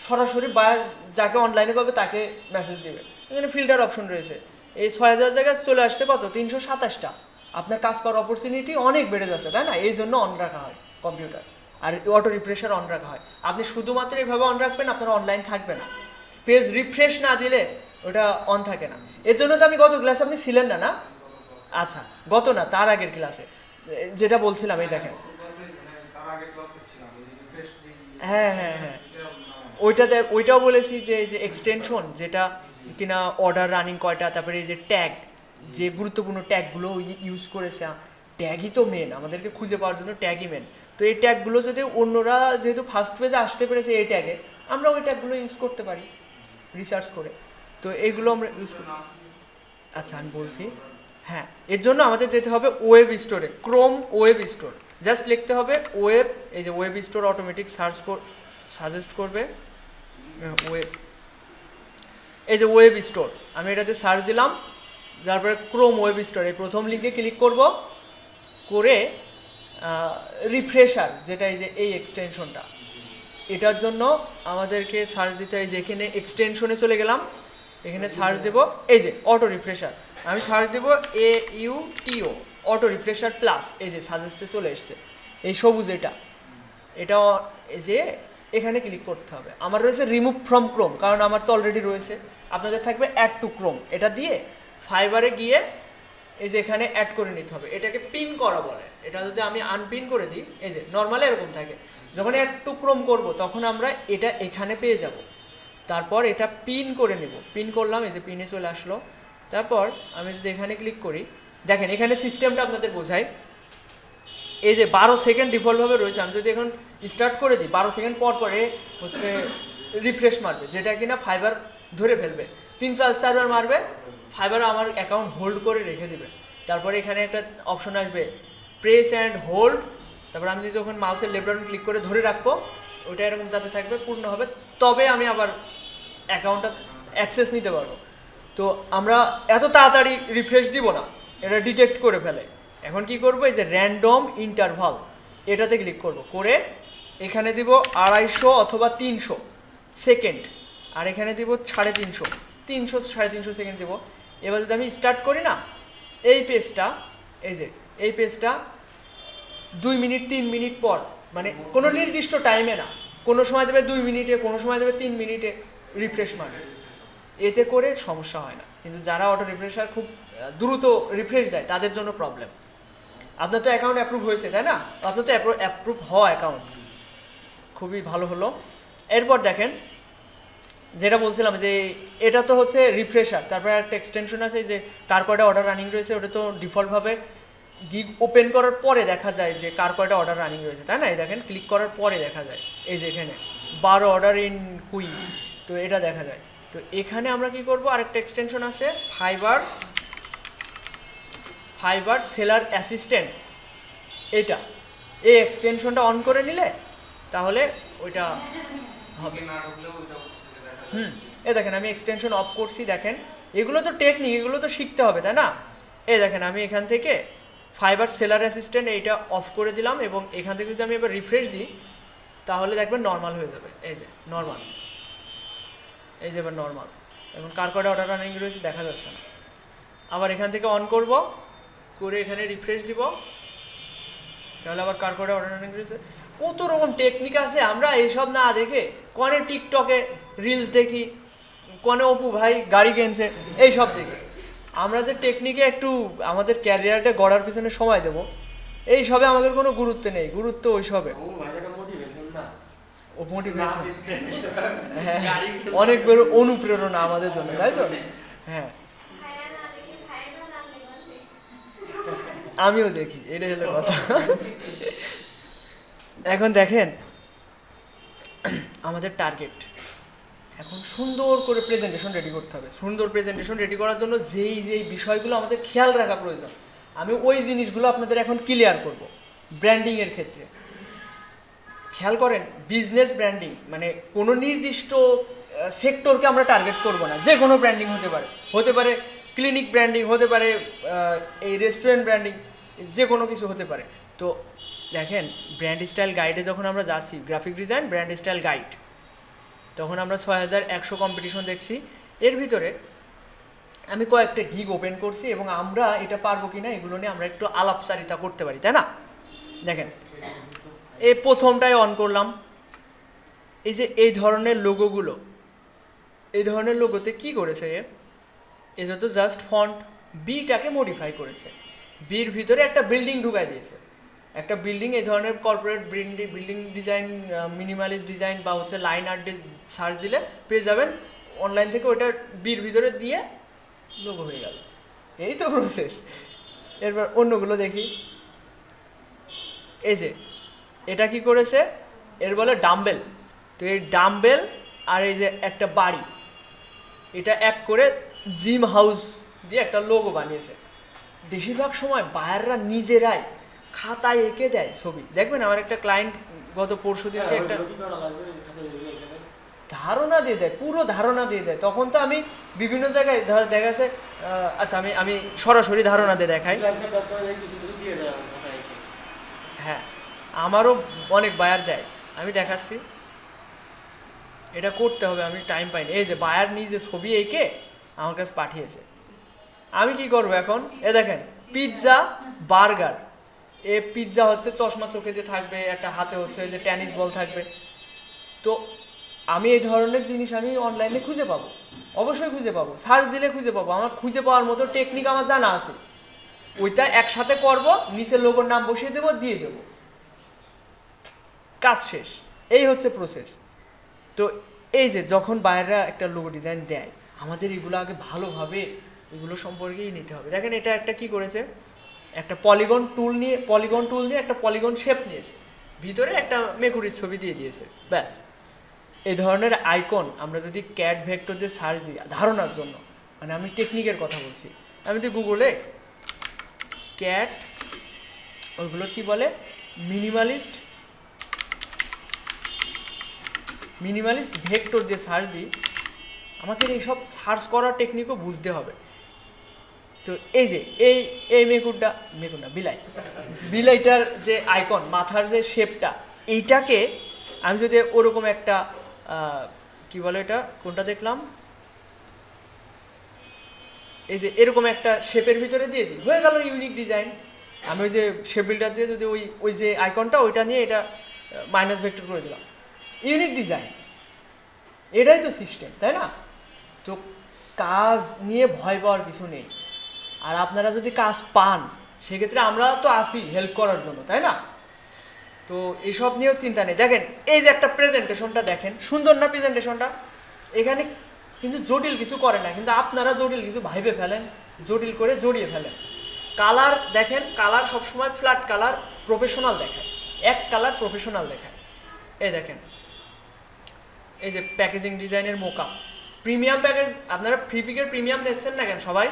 সরাসরি বায়ার যাকে অনলাইনে পাবে তাকে মেসেজ দেবে, এখানে ফিল্টার অপশন রয়েছে। এই 6000 জায়গায় চলে আসছে কত, 327টা। আপনার কাজ করার অপরচুনিটি অনেক বেড়ে যাচ্ছে, তাই না? এই জন্য অন রাখা হয় কম্পিউটার, আর অটো রিফ্রেশার অন রাখা হয়। আপনি শুধুমাত্র এইভাবে অন রাখবেন, আপনার অনলাইন থাকবে না। পেজ রিফ্রেশ না দিলে ওটা অন থাকে না। এর জন্য তো আমি গত ক্লাসে, আপনি ছিলেন না, না? আচ্ছা, গত না, তার আগের ক্লাসে যেটা বলছিলাম, এই দেখেন। হ্যাঁ হ্যাঁ হ্যাঁ, ওইটাও বলেছি যে এই যে এক্সটেনশন যেটা কিনা অর্ডার রানিং কয়টা, তারপরে এই যে ট্যাগ, যে গুরুত্বপূর্ণ ট্যাগগুলো ইউজ করেছে, ট্যাগই তো মেন, আমাদেরকে খুঁজে পাওয়ার জন্য ট্যাগই মেন। তো এই ট্যাগগুলো যদি অন্যরা যেহেতু ফার্স্ট পেজে আসতে পেরেছে এই ট্যাগে, আমরা ওই ট্যাগগুলো ইউজ করতে পারি রিসার্চ করে। তো এইগুলো আমরা ইউজ করি। আচ্ছা আমি বলছি, হ্যাঁ, এর জন্য আমাদের যেতে হবে ওয়েব স্টোরে, ক্রোম ওয়েব স্টোর। জাস্ট লিখতে হবে ওয়েব, এই যে ওয়েব স্টোর অটোমেটিক সাজেস্ট করবে ওয়েব, এই যে ওয়েব স্টোর, আমি এটাতে সার্চ দিলাম, তারপরে ক্রোম ওয়েব স্টোর, এই প্রথম লিঙ্কে ক্লিক করব, করে রিফ্রেশার যেটা এই যে এই এক্সটেনশনটা, এটার জন্য আমাদেরকে সার্চ দিতে হয়। যে এখানে এক্সটেনশনে চলে গেলাম, এখানে সার্চ দেব এই যে অটো রিফ্রেশার, আমি সার্চ দেব AUTO অটো রিফ্রেশার প্লাস, এই যে সাজেস্টে চলে এসছে এই সবুজ, এটা এই যে এখানে ক্লিক করতে হবে। আমার রয়েছে রিমুভ ফ্রম ক্রোম, কারণ আমার তো অলরেডি রয়েছে। আপনাদের থাকবে অ্যাড টু ক্রোম, এটা দিয়ে ফাইবারে গিয়ে এই যে এখানে অ্যাড করে নিতে হবে। এটাকে পিন করা বলে। এটা যদি আমি আনপিন করে দিই, এই যে নর্মালি এরকম থাকে, যখন অ্যাড টু ক্রোম করব তখন আমরা এটা এখানে পেয়ে যাব। তারপর এটা পিন করে নেব, পিন করলাম, এই যে পিনে চলে আসলো। তারপর আমি যদি এখানে ক্লিক করি, দেখেন এখানে সিস্টেমটা আপনাদের বোঝাই। এই যে 12 সেকেন্ড ডিফল্টভাবে রয়েছে, আমি যদি এখন স্টার্ট করে দিই, 12 সেকেন্ড পর পরে হচ্ছে রিফ্রেশ মারবে, যেটা কিনা ফাইবার ধরে ফেলবে। 3-4 বার মারবে, ফাইবার আমার অ্যাকাউন্ট হোল্ড করে রেখে দেবে। তারপরে এখানে একটা অপশন আসবে প্রেস অ্যান্ড হোল্ড, তারপর আমি যখন মাউসের লেফট বাটন ক্লিক করে ধরে রাখবো, ওটা এরকম যাতে থাকবে, পূর্ণ হবে, তবে আমি আবার অ্যাকাউন্টটা অ্যাক্সেস নিতে পারবো। তো আমরা এত তাড়াতাড়ি রিফ্রেশ দিব না, এটা ডিটেক্ট করে ফেলে। এখন কি করবো, এই যে র্যান্ডম ইন্টারভাল, এটাতে ক্লিক করব, করে এখানে দিব 250 অথবা 300 সেকেন্ড, আর এখানে দিব 350, 300-350 সেকেন্ড দিব। এবার যদি আমি স্টার্ট করি না, এই পেজটা, এই যে এই পেজটা 2 মিনিট 3 মিনিট পর, মানে কোনো নির্দিষ্ট টাইমে না, কোনো সময় দেবে 2 মিনিটে, কোনো সময় দেবে 3 মিনিটে রিফ্রেশ মারবে। এতে করে সমস্যা হয় না, কিন্তু যারা অটো রিফ্রেশার খুব দ্রুত রিফ্রেশ দেয় তাদের জন্য প্রবলেম। আপনার তো অ্যাকাউন্ট অ্যাপ্রুভ হয়েছে, তাই না? আপনার তো অ্যাপ্রুভ হওয়া অ্যাকাউন্ট, খুবই ভালো হলো। এরপর দেখেন যেটা বলছিলাম, যে এটা তো হচ্ছে রিফ্রেশার, তারপরে একটা এক্সটেনশন আছে যে কার কয়টা অর্ডার রানিং রয়েছে, ওটা তো ডিফল্টভাবে গিগ ওপেন করার পরে দেখা যায় যে কার কয়টা অর্ডার রানিং রয়েছে, তাই না? এই দেখেন ক্লিক করার পরে দেখা যায়, এই যে এখানে 12 অর্ডার ইন কুই, তো এটা দেখা যায়। তো এখানে আমরা কি করব, আরেকটা এক্সটেনশন আছে ফাইবার সেলার অ্যাসিস্ট্যান্ট, এটা এই এক্সটেনশনটা অন করে নিলে তাহলে ওইটা হবে। এই দেখেন আমি এক্সটেনশন অফ করছি, দেখেন এগুলো তো টেকনিক, এগুলো তো শিখতে হবে, তাই না? এই দেখেন আমি এখান থেকে ফাইবার সেলার অ্যাসিস্ট্যান্ট এইটা অফ করে দিলাম, এবং এখান থেকে যদি আমি এবার রিফ্রেশ দিই তাহলে দেখবেন নর্মাল হয়ে যাবে। এই যে নর্মাল, এই যে এবার নর্মাল, এখন কার কয়টা অর্ডার রানিং রয়েছে দেখা যাচ্ছে না। আবার এখান থেকে অন করব, করে এখানে রিফ্রেশ দিব, তাহলে আবার কার করে অর্ডার করেছে। কত রকম টেকনিক আছে, আমরা এইসব না দেখে কনে টিকটকে রিলস দেখি, কনে অপু ভাই গাড়ি কিনছে, এইসব দেখি। আমরা যে টেকনিকে একটু আমাদের ক্যারিয়ারটা গড়ার পিছনে সময় দেবো, এইসবে আমাদের কোনো গুরুত্ব নেই, গুরুত্ব ওইসবে। ও ভাই এটা মোটিভেশন না, ও মোটিভেশন, হ্যাঁ, অনেক বড় অনুপ্রেরণা আমাদের জন্য, তাই তো? হ্যাঁ, আমিও দেখি, এটাই হলো কথা। এখন দেখেন আমাদের টার্গেট, এখন সুন্দর করে প্রেজেন্টেশন রেডি করতে হবে। সুন্দর প্রেজেন্টেশন রেডি করার জন্য যেই যেই বিষয়গুলো আমাদের খেয়াল রাখা প্রয়োজন, আমি ওই জিনিসগুলো আপনাদের এখন ক্লিয়ার করব। ব্র্যান্ডিংয়ের ক্ষেত্রে খেয়াল করেন, বিজনেস ব্র্যান্ডিং মানে কোনো নির্দিষ্ট সেক্টরকে আমরা টার্গেট করব না, যে কোনো ব্র্যান্ডিং হতে পারে, হতে পারে ক্লিনিক ব্র্যান্ডিং, হতে পারে এই রেস্টুরেন্ট ব্র্যান্ডিং, যে কোনো কিছু হতে পারে। তো দেখেন ব্র্যান্ড স্টাইল গাইডে যখন আমরা যাচ্ছি, graphic design brand style guide, তখন আমরা 6100 কম্পিটিশন দেখছি। এর ভিতরে আমি কয়েকটা গিগ ওপেন করছি এবং আমরা এটা পারবো কিনা এগুলো নিয়ে আমরা একটু আলাপচারিতা করতে পারি, তাই না? দেখেন এই প্রথমটাই অন করলাম, এই যে এই ধরনের লোগোগুলো, এই ধরনের লোগোতে কি করেছে এ যত জাস্ট ফন্ট বিটাকে মডিফাই করেছে, বির ভিতরে একটা বিল্ডিং ঢুকাই দিয়েছে। একটা বিল্ডিং, এই ধরনের corporate building design, minimalist design বা হচ্ছে লাইন আর্ট সার্চ দিলে পেয়ে যাবেন অনলাইন থেকে, ওইটা বির ভিতরে দিয়ে লোগো হয়ে গেল। এই তো প্রসেস। এরপর অন্যগুলো দেখি, এই যে এটা কি করেছে, এর বলে ডাম্বেল। তো এই ডাম্বেল আর এই যে একটা বাড়ি, এটা এক করে জিম হাউস দিয়ে একটা লোগো বানিয়েছে। বেশিরভাগ সময় বায়াররা নিজেরাই খাতায় এঁকে দেয় ছবি। দেখবেন আমার একটা ক্লায়েন্ট গত পরশু দিনকে একটা ধারণা দিয়ে দেয়, পুরো ধারণা দিয়ে দেয়। তখন তো আমি বিভিন্ন জায়গায় দেখা যাচ্ছে, আচ্ছা আমি সরাসরি ধারণা দিয়ে দেখাই। হ্যাঁ, আমারও অনেক বায়ার দেয়, আমি দেখাচ্ছি। এটা করতে হবে, আমি টাইম পাইনি। এই যে বায়ার নিজে ছবি এঁকে আমার কাছে পাঠিয়েছে। আমি কি করবো এখন, এ দেখেন পিৎজা বার্গার, এ পিৎজা হচ্ছে চশমা চোখে দিয়ে থাকবে, একটা হাতে হচ্ছে যে টেনিস বল থাকবে। তো আমি এই ধরনের জিনিস আমি অনলাইনে খুঁজে পাবো, অবশ্যই খুঁজে পাবো, সার্চ দিলে খুঁজে পাবো। আমার খুঁজে পাওয়ার মতো টেকনিক আমার জানা আছে, ওইটা একসাথে করব, নিচের লোগোর নাম বসিয়ে দেবো, দিয়ে দেবো, কাজ শেষ। এই হচ্ছে প্রসেস। তো এই যে যখন বাইরেরা একটা লোগো ডিজাইন দেয়, আমাদের এগুলো আগে ভালোভাবে এগুলো সম্পর্কেই নিতে হবে। দেখেন এটা একটা কি করেছে, একটা পলিগন টুল নিয়ে একটা পলিগন শেপ নিয়েছে, ভিতরে একটা মেকুরির ছবি দিয়ে দিয়েছে, ব্যাস। এই ধরনের আইকন আমরা যদি ক্যাট ভেক্টর দিয়ে সার্চ দিই ধারণার জন্য, মানে আমি টেকনিকের কথা বলছি, আমি যদি গুগলে ক্যাট, ওইগুলো কি বলে মিনিমালিস্ট ভেক্টর দিয়ে সার্চ দিই, আমাদের এইসব সার্চ করার টেকনিকও বুঝতে হবে। তো এই যে এই মেকুর না বিলাইটার যে আইকন, মাথার যে শেপটা, এইটাকে আমি যদি ওরকম একটা কি বলে এটা, কোনটা দেখলাম, এই যে এরকম একটা শেপের ভিতরে দিয়ে দিই, হয়ে গেল ইউনিক ডিজাইন। আমি ওই যে শেপ বিল্ডার দিয়ে যদি ওই যে আইকনটা, ওইটা নিয়ে এটা মাইনাস ভেক্টর করে দিলাম, ইউনিক ডিজাইন। এটাই তো সিস্টেম, তাই না? তো কাজ নিয়ে ভয় পাওয়ার কিছু নেই। আর আপনারা যদি কাজ পান, সেক্ষেত্রে আমরা তো আসি হেল্প করার জন্য, তাই না? তো এইসব নিয়েও চিন্তা নেই। দেখেন এই যে একটা প্রেজেন্টেশনটা দেখেন, সুন্দর না প্রেজেন্টেশনটা? এখানে কিন্তু জটিল কিছু করে না, কিন্তু আপনারা জটিল কিছু ভাইবে ফেলেন, জটিল করে জড়িয়ে ফেলেন। কালার দেখেন, কালার সবসময় ফ্ল্যাট কালার প্রফেশনাল দেখায়, এক কালার প্রফেশনাল দেখায়। এই দেখেন এই যে প্যাকেজিং ডিজাইনের মোকা প্রিমিয়াম প্যাকেজ, আপনারা ফ্রিপিকের প্রিমিয়াম দেখছেন না কেন সবাই?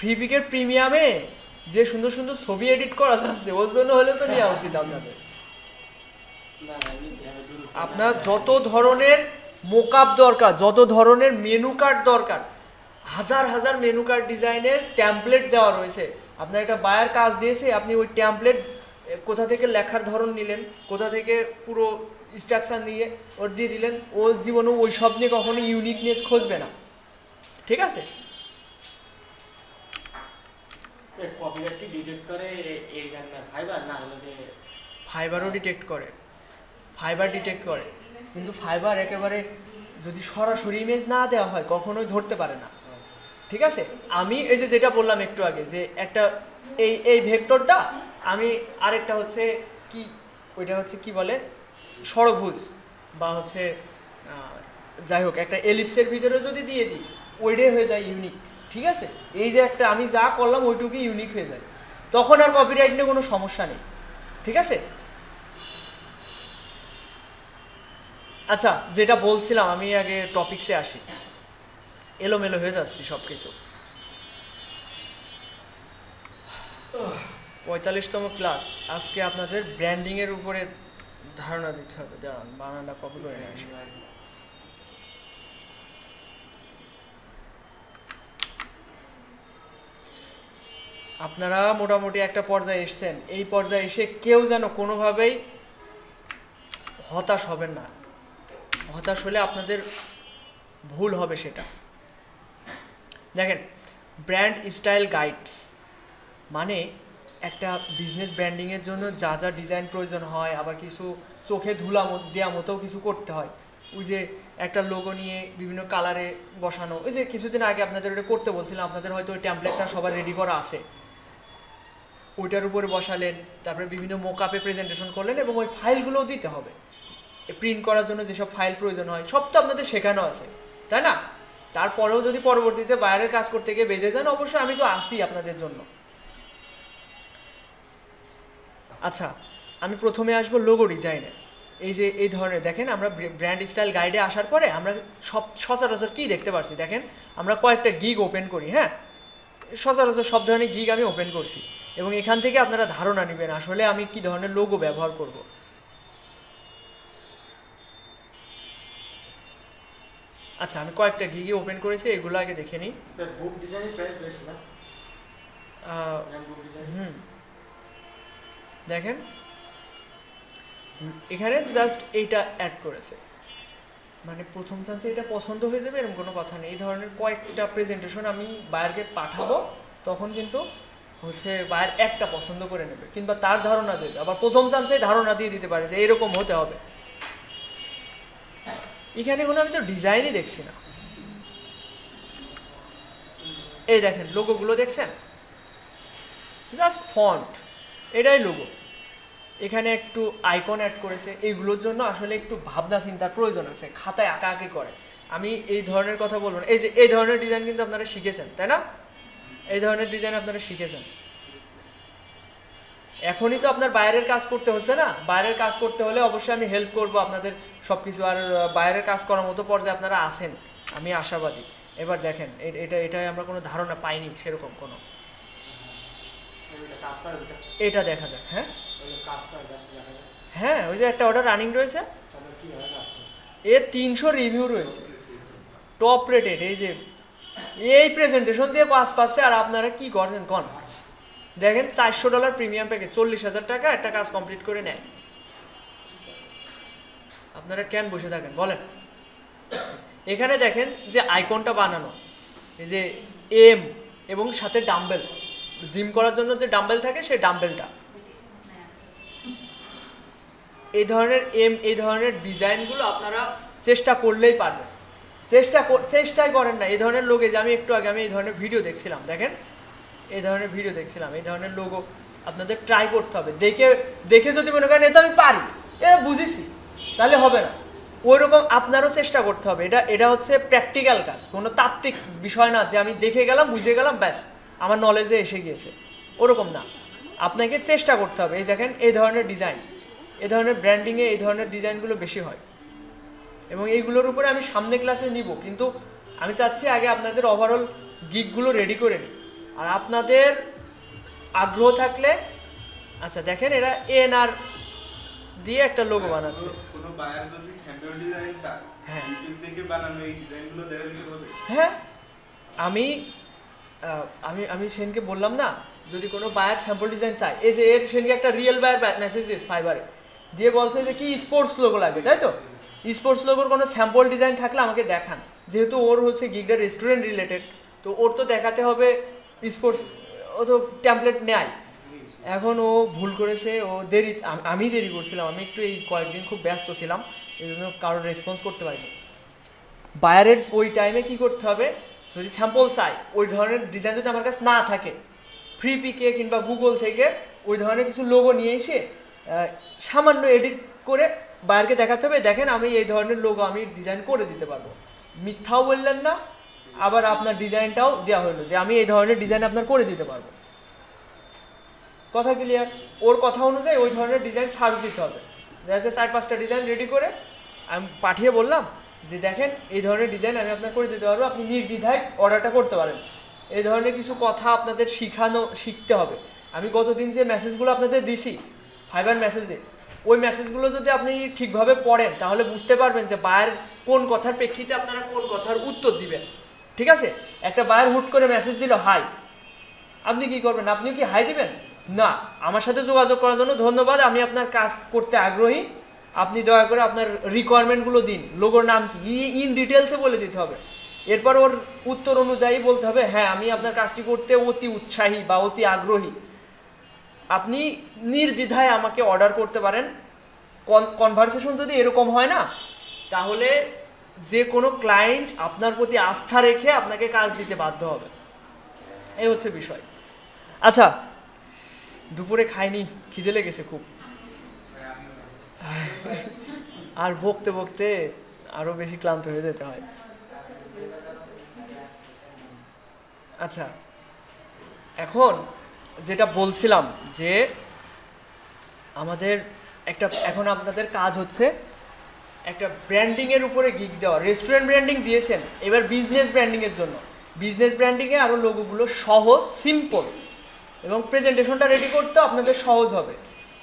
ফ্রিপিকের প্রিমিয়ামে যে সুন্দর সুন্দর ছবি এডিট করা যাচ্ছে, ওর জন্য হলে তো নেওয়া উচিত আপনাদের। আপনার যত ধরনের মোকআপ দরকার, যত ধরনের মেনু কার্ড দরকার, হাজার হাজার মেনু কার্ড ডিজাইনের ট্যাম্পলেট দেওয়া রয়েছে। আপনার একটা বায়ার কাজ দিয়েছে, আপনি ওই ট্যাম্পলেট কোথা থেকে লেখার ধরন নিলেন, কোথা থেকে পুরো ইনস্ট্রাকশন নিয়ে ওর দিয়ে দিলেন, ওর জীবনে ওই সব নিয়ে কখনো ইউনিকনেস খুঁজবে না, ঠিক আছে? কপিরাইট ডিটেক্ট করে এই গান না ফাইবার না হলে ফাইবারও ডিটেক্ট করে, ফাইবার ডিটেক্ট করে, কিন্তু ফাইবার একেবারে যদি সরাসরি ইমেজ না দেওয়া হয় কখনোই ধরতে পারে না। ঠিক আছে, আমি এই যে যেটা বললাম একটু আগে যে একটা এই ভেক্টরটা, আমি আরেকটা হচ্ছে কি, ওইটা হচ্ছে কি বলে ষড়ভুজ বা হচ্ছে যাই হোক একটা এলিপসের ভিতরে যদি দিয়ে দিই ওইটাই হয়ে যায় ইউনিক। ঠিক আছে, এই যে একটা আমি যা করলাম ওইটুকুই ইউনিক হয়ে যায়, তখন আর কপিরাইট নিয়ে কোনো সমস্যা নেই। ঠিক আছে, আচ্ছা যেটা বলছিলাম, আমি আগে টপিকসে আসি, এলোমেলো হয়ে যাচ্ছি সব কিছু। 45তম ক্লাস, আজকে আপনাদের ব্র্যান্ডিংয়ের উপরে ধারণা দিতে হবে। দাঁড়ান বানানটা কপি করে নিয়ে আসি। আপনারা মোটামুটি একটা পর্যায়ে এসছেন, এই পর্যায়ে এসে কেউ যেন কোনোভাবেই হতাশ হবেন না। হতাশ হলে আপনাদের ভুল হবে সেটা। দেখেন, ব্র্যান্ড স্টাইল গাইডস মানে একটা বিজনেস ব্র্যান্ডিংয়ের জন্য যা যা ডিজাইন প্রয়োজন হয়, আবার কিছু চোখে ধুলা দেওয়া মতো কিছু করতে হয়। ওই যে একটা লোগো নিয়ে বিভিন্ন কালারে বসানো, ওই যে কিছুদিন আগে আপনাদের ওটা করতে বলছিলাম, আপনাদের হয়তো ওই ট্যাম্পলেটটা সবার রেডি করা আছে, ওইটার উপরে বসালেন, তারপরে বিভিন্ন মোকআপে প্রেজেন্টেশন করলেন, এবং ওই ফাইলগুলোও দিতে হবে। প্রিন্ট করার জন্য যেসব ফাইল প্রয়োজন হয় সব তো আপনাদের শেখানো আছে, তাই না? তারপরেও যদি পরবর্তীতে বাইরের কাজ করতে গিয়ে বেঁধে যান, অবশ্যই আমি তো আসি আপনাদের জন্য। আচ্ছা, আমি প্রথমে আসবো লোগো ডিজাইনে। এই যে এই ধরনের দেখেন, আমরা ব্র্যান্ড স্টাইল গাইডে আসার পরে আমরা সচরাচর কী দেখতে পারছি, দেখেন আমরা কয়েকটা গিগ ওপেন করি। হ্যাঁ, সচরাচর সব ধরনের গিগ আমি ওপেন করছি, এবং এখান থেকে আপনারা ধারণা নেবেন আসলে আমি কি ধরনের লোগো ব্যবহার করব। আচ্ছা, আমি কয়েকটা গিগে ওপেন করেছি, এগুলো আগে দেখে নিই। দেখেন এখানে জাস্ট এইটা অ্যাড করেছে, মানে প্রথম চান্সে এটা পছন্দ হয়ে যাবে এরকম কোনো কথা নেই। এই ধরনের কয়েকটা প্রেজেন্টেশন আমি বায়ারকে পাঠাবো, তখন কিন্তু হচ্ছে বায়ার একটা পছন্দ করে নেবে, কিংবা তার ধারণা দেবে, আবার প্রথম চান্সে ধারণা দিয়ে দিতে পারে যে এরকম হতে হবে। এখানে কোনো আমি তো ডিজাইনই দেখছি না। এই দেখেন লোগোগুলো দেখছেন, জাস্ট ফন্ট, এটাই লোগো। এখানে একটু আইকন অ্যাড করেছে, এইগুলোর জন্য আসলে একটু ভাবনা চিন্তার প্রয়োজন আছে, খাতায় আঁকাআঁকি করে। আমি এই ধরনের কথা বলবো না, এই যে এই ধরনের ডিজাইন কিন্তু আপনারা শিখেছেন, তাই না? এই ধরনের ডিজাইন আপনারা শিখেছেন। এখনই তো আপনার বাইরের কাজ করতে হচ্ছে না, বাইরের কাজ করতে হলে অবশ্যই আমি হেল্প করব আপনাদের সব কিছু। আর বাইরের কাজ করার মতো পর্যায়ে আপনারা আছেন, আমি আশাবাদী। এবার দেখেন, এটাই আমরা কোনো ধারণা পাইনি সেরকম কোনো। এটা দেখা যাক। হ্যাঁ হ্যাঁ, ওই যে একটা অর্ডার রানিং রয়েছে, এর 300 রিভিউ রয়েছে, টপ রেটেড। এই যে এই প্রেজেন্টেশন দিয়ে 5 পাচ্ছে, আর আপনারা কি করছেন কন? দেখেন $400 প্রিমিয়াম প্যাকেজ, 40,000 টাকা একটা কাজ কমপ্লিট করে নেয়। আপনারা কেন বসে থাকেন বলেন? এখানে দেখেন যে আইকনটা বানানো, এই যে এম এবং সাথে ডাম্বেল, জিম করার জন্য যে ডাম্বেল থাকে সেই ডাম্বেলটা, এই ধরনের এই ধরনের ডিজাইনগুলো আপনারা চেষ্টা করলেই পারবেন। চেষ্টাই করেন না। এই ধরনের লোকে যে আমি একটু আগে আমি এই ধরনের ভিডিও দেখছিলাম, দেখেন এই ধরনের ভিডিও দেখছিলাম, এই ধরনের লোগো আপনাদের ট্রাই করতে হবে। দেখে যদি মনে করেন এ তো আমি পারি, বুঝেছি, তাহলে হবে না। ওইরকম আপনারও চেষ্টা করতে হবে। এটা হচ্ছে প্র্যাকটিক্যাল কাজ, কোনো তাত্ত্বিক বিষয় না যে আমি দেখে গেলাম বুঝে গেলাম ব্যাস আমার নলেজে এসে গিয়েছে, ওরকম না। আপনাকে চেষ্টা করতে হবে। এই দেখেন এই ধরনের ডিজাইন, এই ধরনের ব্র্যান্ডিংয়ে এই ধরনের ডিজাইনগুলো বেশি হয়, এবং এইগুলোর উপরে আমি সামনে ক্লাসে নিব, কিন্তু আমি চাচ্ছি আগে আপনাদের ওভারঅল গিগগুলো রেডি করে নিই। আর আপনাদের আগ্রহ থাকলে, আচ্ছা দেখেন এরা এনআর দিয়ে একটা লোগো বানাচ্ছে। কোনো বায়ার যদি স্যাম্পল ডিজাইন চায়, হ্যাঁ ইউটিউব থেকে বানানো এই ডিজাইনগুলো দেখা দিতে হবে। হ্যাঁ, আমি আমি সেনকে বললাম না, যদি কোনো বায়ার স্যাম্পল ডিজাইন চায়, এই যে এর সেনকে একটা রিয়েল বায়ার মেসেজ দিয়েছে ফাইবারে, দিয়ে বলছে যে কি স্পোর্টস লোগো লাগবে, তাই তো? স্পোর্টস লোগোর কোনো স্যাম্পল ডিজাইন থাকলে আমাকে দেখান, যেহেতু ওর হচ্ছে গিগটা রেস্টুরেন্ট রিলেটেড, তো ওর তো দেখাতে হবে স্পোর্টস, ও তো ট্যাম্পলেট নেয়। এখন ও ভুল করেছে, ও দেরি, আমি দেরি করছিলাম, আমি একটু এই কয়েকদিন খুব ব্যস্ত ছিলাম, এই জন্য কারোর রেসপন্স করতে পারিনি। বায়ারের ওই টাইমে কি করতে হবে, যদি স্যাম্পল চাই ওই ধরনের ডিজাইন যদি আমার কাছে না থাকে, ফ্রি পিকে কিংবা গুগল থেকে ওই ধরনের কিছু লোগো নিয়ে এসে সামান্য এডিট করে বায়ারকে দেখাতে হবে, দেখেন আমি এই ধরনের লোগো আমি ডিজাইন করে দিতে পারবো। মিথ্যাও বললেন না, আবার আপনার ডিজাইনটাও দেওয়া হলো যে আমি এই ধরনের ডিজাইন আপনার করে দিতে পারবো। কথা ক্লিয়ার? ওর কথা অনুযায়ী ওই ধরনের ডিজাইন সার্চ দিতে হবে। দেখা যাচ্ছে 4-5টা ডিজাইন রেডি করে আমি পাঠিয়ে বললাম যে দেখেন এই ধরনের ডিজাইন আমি আপনার করে দিতে পারবো, আপনি নির্দ্বিধায় অর্ডারটা করতে পারেন। এই ধরনের কিছু কথা আপনাদের শিখতে হবে। আমি গতদিন যে মেসেজগুলো আপনাদের দিছি ফাইবার মেসেজে, ওই মেসেজগুলো যদি আপনি ঠিকভাবে পড়েন তাহলে বুঝতে পারবেন যে বায়ার কোন কথার প্রেক্ষিতে আপনারা কোন কথার উত্তর দিবেন। ঠিক আছে? একটা বায়ার হুট করে মেসেজ দিল হাই, আপনি কি করবেন? আপনিও কি হাই দিবেন? না, আমার সাথে যোগাযোগ করার জন্য ধন্যবাদ, আমি আপনার কাজ করতে আগ্রহী, আপনি দয়া করে আপনার রিকোয়ারমেন্টগুলো দিন, লোগোর নাম কি ইন ডিটেলসে বলে দিতে হবে। এরপর ওর উত্তর অনুযায়ী বলতে হবে হ্যাঁ আমি আপনার কাজটি করতে অতি উৎসাহী বা অতি আগ্রহী, আপনি নির্দ্বিধায় আমাকে অর্ডার করতে পারেন। কনভারসেশন যদি এরকম হয় না, তাহলে যে কোনো ক্লায়েন্ট আপনার প্রতি আস্থা রেখে আপনাকে কাজ দিতে বাধ্য হবে। এই হচ্ছে বিষয়। আচ্ছা, দুপুরে খাইনি, খিদে লেগেছে খুব, আর বকতে বকতে আরো বেশি ক্লান্ত হয়ে যেতে হয়। আচ্ছা, এখন যেটা বলছিলাম যে আমাদের এখন আপনাদের কাজ হচ্ছে একটা ব্র্যান্ডিংয়ের উপরে গিগ দেওয়া। রেস্টুরেন্ট ব্র্যান্ডিং দিয়েছেন, এবার বিজনেস ব্র্যান্ডিংয়ের জন্য বিজনেস ব্র্যান্ডিংয়ে আরও লোগোগুলো সহজ, সিম্পল এবং প্রেজেন্টেশনটা রেডি করতেও আপনাদের সহজ হবে,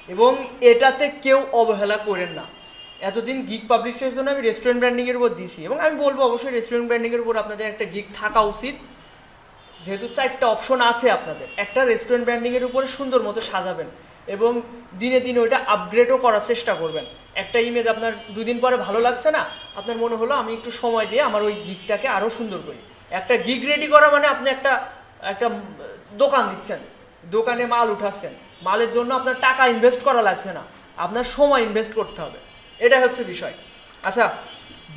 এবং এটাতে কেউ অবহেলা করেন না। এতদিন গিগ পাবলিশের জন্য আমি রেস্টুরেন্ট ব্র্যান্ডিংয়ের উপর দিছি, এবং আমি বলবো অবশ্যই রেস্টুরেন্ট ব্র্যান্ডিংয়ের উপর আপনাদের একটা গিগ থাকা উচিত, যেহেতু 4টা অপশন আছে আপনাদের। একটা রেস্টুরেন্ট ব্র্যান্ডিংয়ের উপরে সুন্দর মতো সাজাবেন এবং দিনে দিনে ওইটা আপগ্রেডও করার চেষ্টা করবেন। একটা ইমেজ আপনার 2 দিন পরে ভালো লাগছে না, আপনার মনে হলো আমি একটু সময় দিয়ে আমার ওই গিগটাকে আরও সুন্দর করি। একটা গিগ রেডি করা মানে আপনি একটা দোকান দিচ্ছেন, দোকানে মাল উঠাচ্ছেন, মালের জন্য আপনার টাকা ইনভেস্ট করা লাগছে না, আপনার সময় ইনভেস্ট করতে হবে, এটা হচ্ছে বিষয়। আচ্ছা,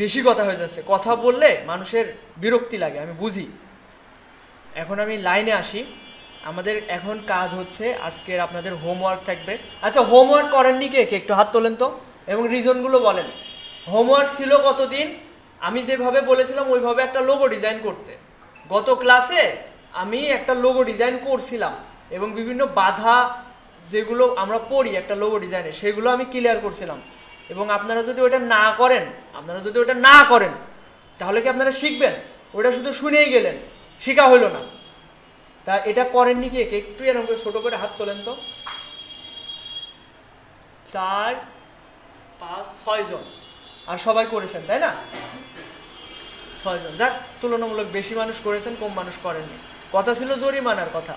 বেশি কথা হয়ে যাচ্ছে, কথা বললে মানুষের বিরক্তি লাগে, আমি বুঝি। এখন আমি লাইনে আসি। আমাদের এখন কাজ হচ্ছে আজকের আপনাদের হোমওয়ার্ক থাকবে। আচ্ছা, হোমওয়ার্ক করেননি কে কে একটু হাত তোলেন তো, এবং রিজনগুলো বলেন। হোমওয়ার্ক ছিল কতদিন, আমি যেভাবে বলেছিলাম ওইভাবে একটা লোগো ডিজাইন করতে। গত ক্লাসে আমি একটা লোগো ডিজাইন করছিলাম এবং বিভিন্ন বাধা যেগুলো আমরা পড়ি একটা লোগো ডিজাইনে সেগুলো আমি ক্লিয়ার করছিলাম। এবং আপনারা যদি ওটা না করেন তাহলে কি আপনারা শিখবেন? ওটা শুধু শুনেই গেলেন, শেখা হলো না। তা এটা করেননি কে কে একটু এরকম করে ছোট করে হাত তোলেন তো। 4, 5, 6 জন, আর সবাই করেছেন তাই না? 6 জন, যাক তুলনামূলক বেশি মানুষ করেছেন, কম মানুষ করেননি। কথা ছিল জরিমানার কথা,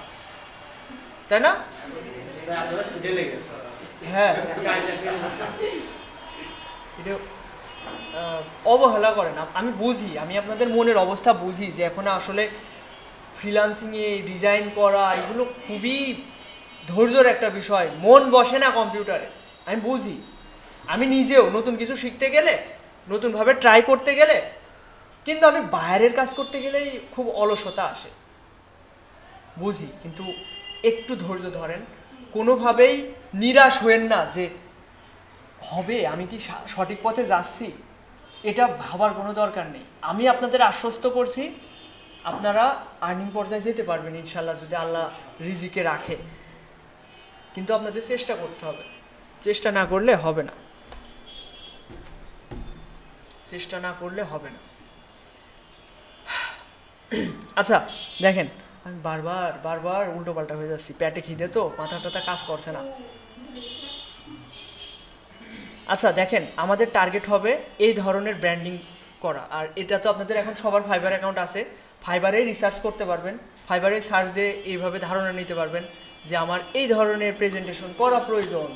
তাই না? হ্যাঁ, এটা অবহেলা করেন। আমি বুঝি, আমি আপনাদের মনের অবস্থা বুঝি যে এখন আসলে ফ্রিল্যান্সিংয়ে ডিজাইন করা এগুলো খুবই ধৈর্যের একটা বিষয়, মন বসে না কম্পিউটারে, আমি বুঝি। আমি নিজেও নতুন কিছু শিখতে গেলে, নতুনভাবে ট্রাই করতে গেলে, কিন্তু আমি বাইরের কাজ করতে গেলেই খুব অলসতা আসে, বুঝি। কিন্তু একটু ধৈর্য ধরেন, কোনোভাবেই নিরাশ হয়েন না যে হবে, আমি কি সঠিক পথে যাচ্ছি, এটা ভাবার কোনো দরকার নেই। আমি আপনাদের আশ্বস্ত করছি আপনারা আর্নিং পর্যায়ে যেতে পারবেন ইনশাল্লাহ, যদি আল্লাহ রিজিকে রাখে। কিন্তু আপনাদের চেষ্টা করতে হবে, চেষ্টা না করলে হবে না, চেষ্টা না করলে হবে না। আচ্ছা দেখেন, আমি বারবার উল্টো পাল্টা হয়ে যাচ্ছি, পেটে খিদে তো, মাথা টাথা কাজ করছে না। আচ্ছা দেখেন, আমাদের টার্গেট হবে এই ধরনের ব্র্যান্ডিং করা। আর এটা তো আপনাদের এখন সবার ফাইবার অ্যাকাউন্ট আছে, ফাইবারে রিসার্চ করতে পারবেন, ফাইবারে সার্চ দিয়ে এইভাবে ধারণা নিতে পারবেন যে আমার এই ধরনের প্রেজেন্টেশন করা প্রয়োজন।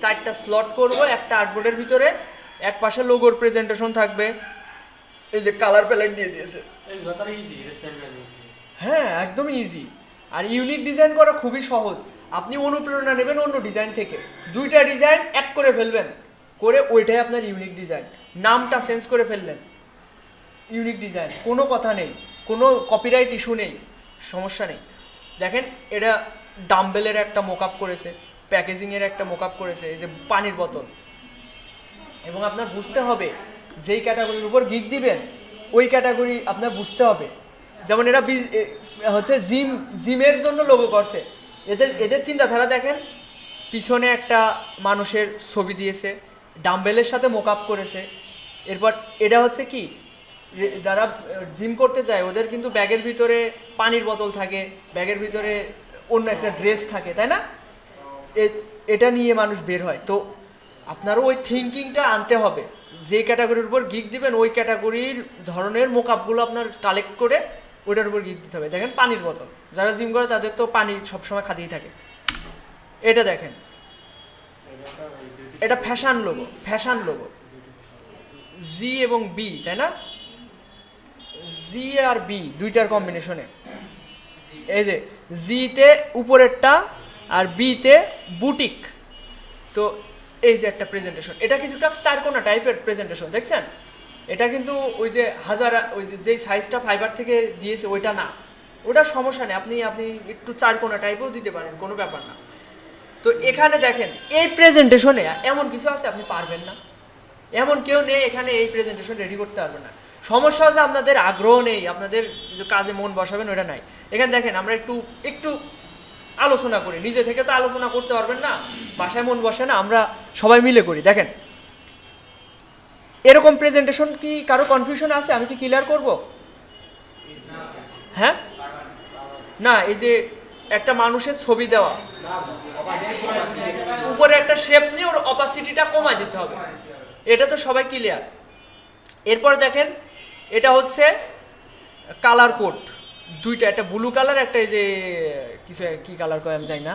4টা স্লট করব একটা আর্টবোর্ডের ভিতরে, এক পাশে লোগোর প্রেজেন্টেশন থাকবে, এই যে কালার প্যালেট দিয়ে দিয়েছে। হ্যাঁ, একদমই ইজি। আর ইউনিক ডিজাইন করা খুবই সহজ। আপনি অনুপ্রেরণা নেবেন অন্য ডিজাইন থেকে, দুইটা ডিজাইন এক করে ফেলবেন, করে ওইটাই আপনার ইউনিক ডিজাইন, নামটা চেঞ্জ করে ফেললেন, ইউনিক ডিজাইন, কোনো কথা নেই, কোনো কপিরাইট ইস্যু নেই, সমস্যা নেই। দেখেন এটা ডাম্বেলের একটা মোকআপ করেছে, প্যাকেজিংয়ের একটা মোকআপ করেছে, এই যে পানির বোতল। এবং আপনার বুঝতে হবে যেই ক্যাটাগরির উপর গিগ দিবেন ওই ক্যাটাগরি আপনার বুঝতে হবে। যেমন এরা হচ্ছে জিমের জন্য লোগো করছে, এদের চিন্তাধারা দেখেন, পিছনে একটা মানুষের ছবি দিয়েছে, ডাম্বেলের সাথে মোকআপ করেছে। এরপর এটা হচ্ছে কি, যারা জিম করতে চায় ওদের কিন্তু ব্যাগের ভিতরে পানির বোতল থাকে, ব্যাগের ভিতরে অন্য একটা ড্রেস থাকে, তাই না? এটা নিয়ে মানুষ বের হয়। তো আপনারও ওই থিঙ্কিংটা আনতে হবে, যে ক্যাটাগরির উপর গিগ দিবেন ওই ক্যাটাগরির ধরনের মোকআপগুলো আপনার কালেক্ট করে ওইটার উপর গিগ দিতে হবে। দেখেন পানির বোতল, যারা জিম করে তাদের তো পানি সবসময় খাতেই থাকে। এটা দেখেন, এটা ফ্যাশন লোগো, ফ্যাশন লোগো, জি এবং বি, তাই না? জি আর বি দুইটার কম্বিনেশনে, এই যে জিতে উপরেরটা আর বিতে বুটিক। তো এই যে একটা প্রেজেন্টেশন, এটা কিছুটা চারকোনা টাইপের প্রেজেন্টেশন, দেখছেন? এটা কিন্তু ওই যে ওই যে সাইজটা ফাইবার থেকে দিয়েছে ওইটা না, ওটার সমস্যা নেই, আপনি একটু চারকোনা টাইপেও দিতে পারেন, কোনো ব্যাপার না। তো এখানে দেখেন এই প্রেজেন্টেশনে এমন কিছু আছে আপনি পারবেন না, এমন কেউ নেই এখানে এই প্রেজেন্টেশন রেডি করতে পারবে না। সমস্যা হচ্ছে আপনাদের আগ্রহ নেই, আপনাদের যে কাজে মন বসাবেন ওটা নাই। এখানে দেখেন আমরা একটু আলোচনা করি, নিজে থেকে তো আলোচনা করতে পারবেন না, বাসায় মন বসে না, আমরা সবাই মিলে করি। দেখেন এরকম প্রেজেন্টেশন কি কারো কনফিউশন আছে? আমি কি ক্লিয়ার করব? হ্যাঁ না, এই যে একটা মানুষের ছবি দেওয়া, উপরে একটা শেপ নিয়ে ওর অপাসিটিটা কমায় দিতে হবে, এটা তো সবাই ক্লিয়ার। এরপর দেখেন এটা হচ্ছে কালার কোড দুইটা, একটা ব্লু কালার, একটা এই যে কিছু কি কালার কয় আমি জানি না।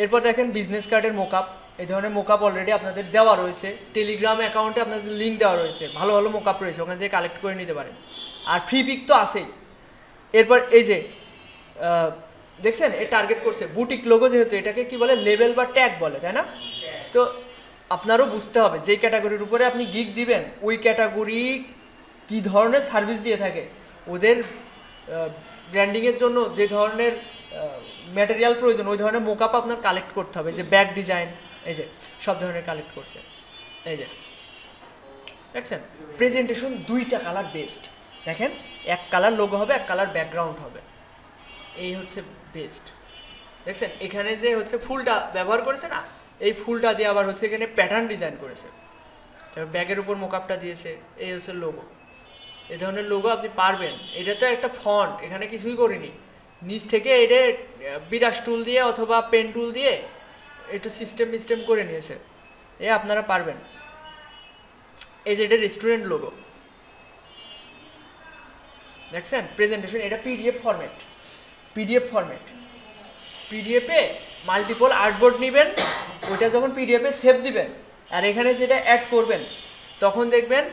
এরপর দেখেন বিজনেস কার্ডের মোকআপ, এই ধরনের মোকআপ অলরেডি আপনাদের দেওয়া রয়েছে, টেলিগ্রাম অ্যাকাউন্টে আপনাদের লিঙ্ক দেওয়া রয়েছে, ভালো ভালো মোকআপ রয়েছে, ওখান থেকে কালেক্ট করে নিতে পারেন, আর ফ্রি পিক তো আছেই। এরপর এই যে দেখছেন এ টার্গেট করছে বুটিক লোগো, যেহেতু এটাকে কি বলে, লেবেল বা ট্যাগ বলে, তাই না? তো আপনারও বুঝতে হবে যেই ক্যাটাগরির উপরে আপনি গিগ দিবেন ওই ক্যাটাগরি কি ধরনের সার্ভিস দিয়ে থাকে, ওদের ব্র্যান্ডিংয়ের জন্য যে ধরনের ম্যাটেরিয়াল প্রয়োজন ওই ধরনের মোকআপ আপনার কালেক্ট করতে হবে। যে ব্যাক ডিজাইন, এই যে সব ধরনের কালেক্ট করছে, এই যে দেখছেন প্রেজেন্টেশন দুইটা কালার বেস্ট। দেখেন এক কালার লোগো হবে, এক কালার ব্যাকগ্রাউন্ড হবে, এই হচ্ছে বেস্ট। দেখছেন এখানে যে হচ্ছে ফুলটা ব্যবহার করেছে না, এই ফুলটা দিয়ে আবার হচ্ছে এখানে প্যাটার্ন ডিজাইন করেছে, ব্যাগের উপর মোকআপটা দিয়েছে, এই হচ্ছে লোগো। এই ধরনের লোগো আপনি পারবেন। এটা তো একটা ফন্ট, এখানে কিছুই করিনি, নিচ থেকে এটা বিরাস টুল দিয়ে অথবা পেন টুল দিয়ে একটু সিস্টেম করে নিয়েছে, এ আপনারা পারবেন। এই যে এটা রেস্টুরেন্ট লোগো, দেখছেন প্রেজেন্টেশন, এটা পিডিএফ ফরম্যাট, পিডিএফে মাল্টিপল আর্টবোর্ড নেবেন, ওইটা যখন পিডিএফে সেভ দিবেন আর এখানে যেটা অ্যাড করবেন তখন দেখবেন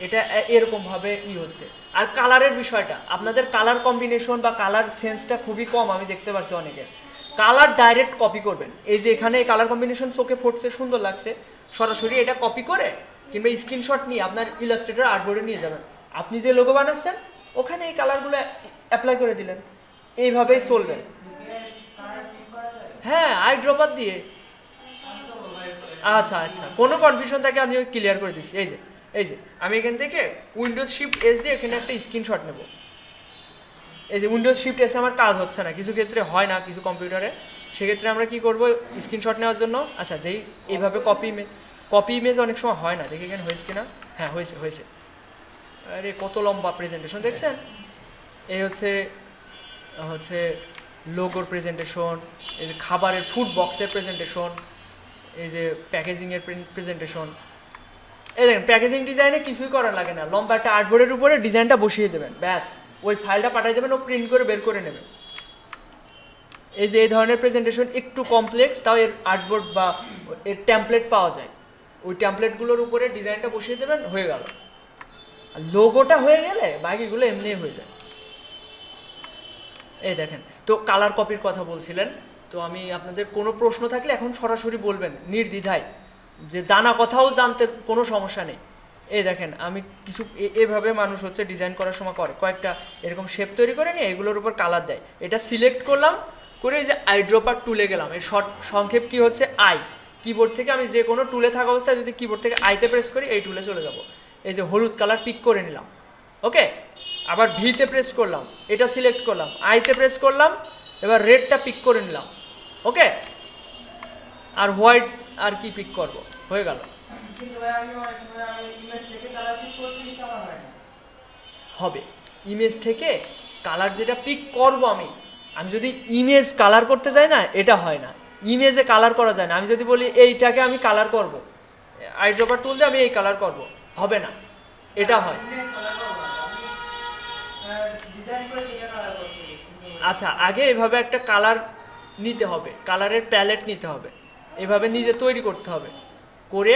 এটা এরকমভাবে হচ্ছে। আর কালারের বিষয়টা, আপনাদের কালার কম্বিনেশন বা কালার সেন্সটা খুবই কম, আমি দেখতে পাচ্ছি অনেকের। কালার ডাইরেক্ট কপি করবেন, এই যে এখানে এই কালার কম্বিনেশন চোখে ফুটছে, সুন্দর লাগছে, সরাসরি এটা কপি করে কিংবা স্ক্রিনশট নিয়ে আপনার ইলাস্ট্রেটর আর্টবোর্ডে নিয়ে যাবেন, আপনি যে লোগো বানাচ্ছেন ওখানে এই কালারগুলো অ্যাপ্লাই করে দিলেন, এইভাবেই চলবেন। হ্যাঁ আই ড্রপার দিয়ে, আচ্ছা কোনো কনফিউশন থাকে আমি ক্লিয়ার করে দিচ্ছি। এই যে আমি এখান থেকে উইন্ডোজ শিফট এস দিয়ে এখানে একটা স্ক্রিনশট নেব, এই যে উইন্ডোজ শিফট এসে আমার কাজ হচ্ছে না, কিছু ক্ষেত্রে হয় না কিছু কম্পিউটারে, সেক্ষেত্রে আমরা কি করব স্ক্রিনশট নেওয়ার জন্য, আচ্ছা দেখি এইভাবে কপি ইমেজ অনেক সময় হয় না, দেখি এখানে হয়েছে কিনা, হ্যাঁ হয়েছে। আরে কত লম্বা প্রেজেন্টেশন দেখছেন, এই হচ্ছে লোগোর প্রেজেন্টেশন, এই যে খাবারের ফুড বক্সের প্রেজেন্টেশন, এই যে প্যাকেজিংয়ের প্রেজেন্টেশন। এই দেখেন প্যাকেজিং ডিজাইনে কিছুই করার লাগে না, লম্বা একটা আর্টবোর্ডের উপরে ডিজাইনটা বসিয়ে দেবেন, ব্যাস ওই ফাইলটা পাঠিয়ে দেবেন, ও প্রিন্ট করে বের করে নেবে। এই যে এই ধরনের প্রেজেন্টেশন একটু কমপ্লেক্স, তাও এর আর্টবোর্ড বা এর ট্যাম্পলেট পাওয়া যায়, ওই ট্যাম্পলেটগুলোর উপরে ডিজাইনটা বসিয়ে দেবেন, হয়ে গেল। আর লোগোটা হয়ে গেলে বাকিগুলো এমনি হয়ে যায়। এই দেখেন, তো কালার কপির কথা বলছিলেন, তো আমি আপনাদের কোনো প্রশ্ন থাকলে এখন সরাসরি বলবেন নির্দ্বিধায়, যে জানা কথাও জানতে কোনো সমস্যা নেই। এই দেখেন আমি কিছু এভাবে মানুষ হচ্ছে ডিজাইন করার সময় করে, কয়েকটা এরকম শেপ তৈরি করে নিয়ে এগুলোর উপর কালার দেয়। এটা সিলেক্ট করলাম করে এই যে আইড্রপার টুলে গেলাম, এর শর্ট সংক্ষেপ কি হচ্ছে আই। কিবোর্ড থেকে আমি যে কোনো টুলে থাকা অবস্থায় যদি কিবোর্ড থেকে আইতে প্রেস করি এই টুলে চলে যাব। এই যে হলুদ কালার পিক করে নিলাম, ওকে। আবার ভিতে প্রেস করলাম, এটা সিলেক্ট করলাম, আইতে প্রেস করলাম, এবার রেডটা পিক করে নিলাম, ওকে। আর হোয়াইট আর কি পিক করব, হয়ে গেল। হবে ইমেজ থেকে কালার যেটা পিক করব আমি যদি ইমেজ কালার করতে যাই না, এটা হয় না। ইমেজে কালার করা যায় না। আমি যদি বলি এইটাকে আমি কালার করব, আইড্রপার টুল দিয়ে আমি এই কালার করব, হবে না, এটা হয়। আচ্ছা, আগে এভাবে একটা কালার নিতে হবে, কালারের প্যালেট নিতে হবে, এভাবে নিজে তৈরি করতে হবে, করে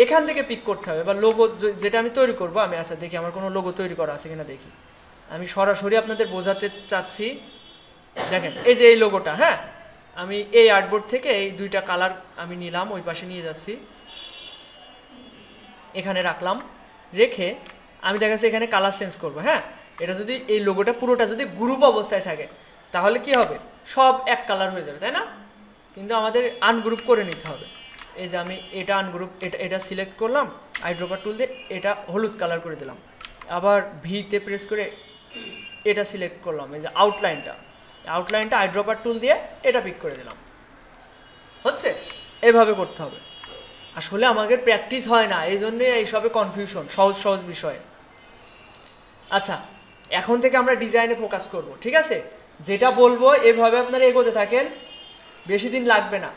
এখান থেকে পিক করতে হবে। এবার লোগো যেটা আমি তৈরি করব, আমি আচ্ছা দেখি আমার কোনো লোগো তৈরি করা আছে কিনা দেখি। আমি সরাসরি আপনাদের বোঝাতে চাচ্ছি। দেখেন এই যে এই লোগোটা, হ্যাঁ, আমি এই আর্টবোর্ড থেকে এই দুইটা কালার আমি নিলাম, ওই পাশে নিয়ে যাচ্ছি, এখানে রাখলাম, রেখে আমি দেখাচ্ছি এখানে কালার চেঞ্জ করবো। হ্যাঁ, এটা যদি এই লোগোটা পুরোটা যদি গ্রুপ অবস্থায় থাকে তাহলে কি হবে, সব এক কালার হয়ে যাবে, তাই না? কিন্তু আমাদের আনগ্রুপ করে নিতে হবে। এই যে আমি এটা আনগ্রুপ, এটা সিলেক্ট করলাম, আইড্রপার টুল দিয়ে এটা হলুদ কালার করে দিলাম, আবার ভিতে প্রেস করে এটা সিলেক্ট করলাম, এই যে আউটলাইনটা আইড্রপার টুল দিয়ে এটা পিক করে দিলাম, হচ্ছে। এভাবে করতে হবে। আসলে আমাদের প্র্যাকটিস হয় না, এই জন্যে এইসবে কনফিউশন, সহজ বিষয়ে। আচ্ছা, এখন থেকে আমরা ডিজাইনে ফোকাস করব, ঠিক আছে? যেটা বলবো এভাবে আপনারা এগোতে থাকেন, বেশি দিন লাগবে না।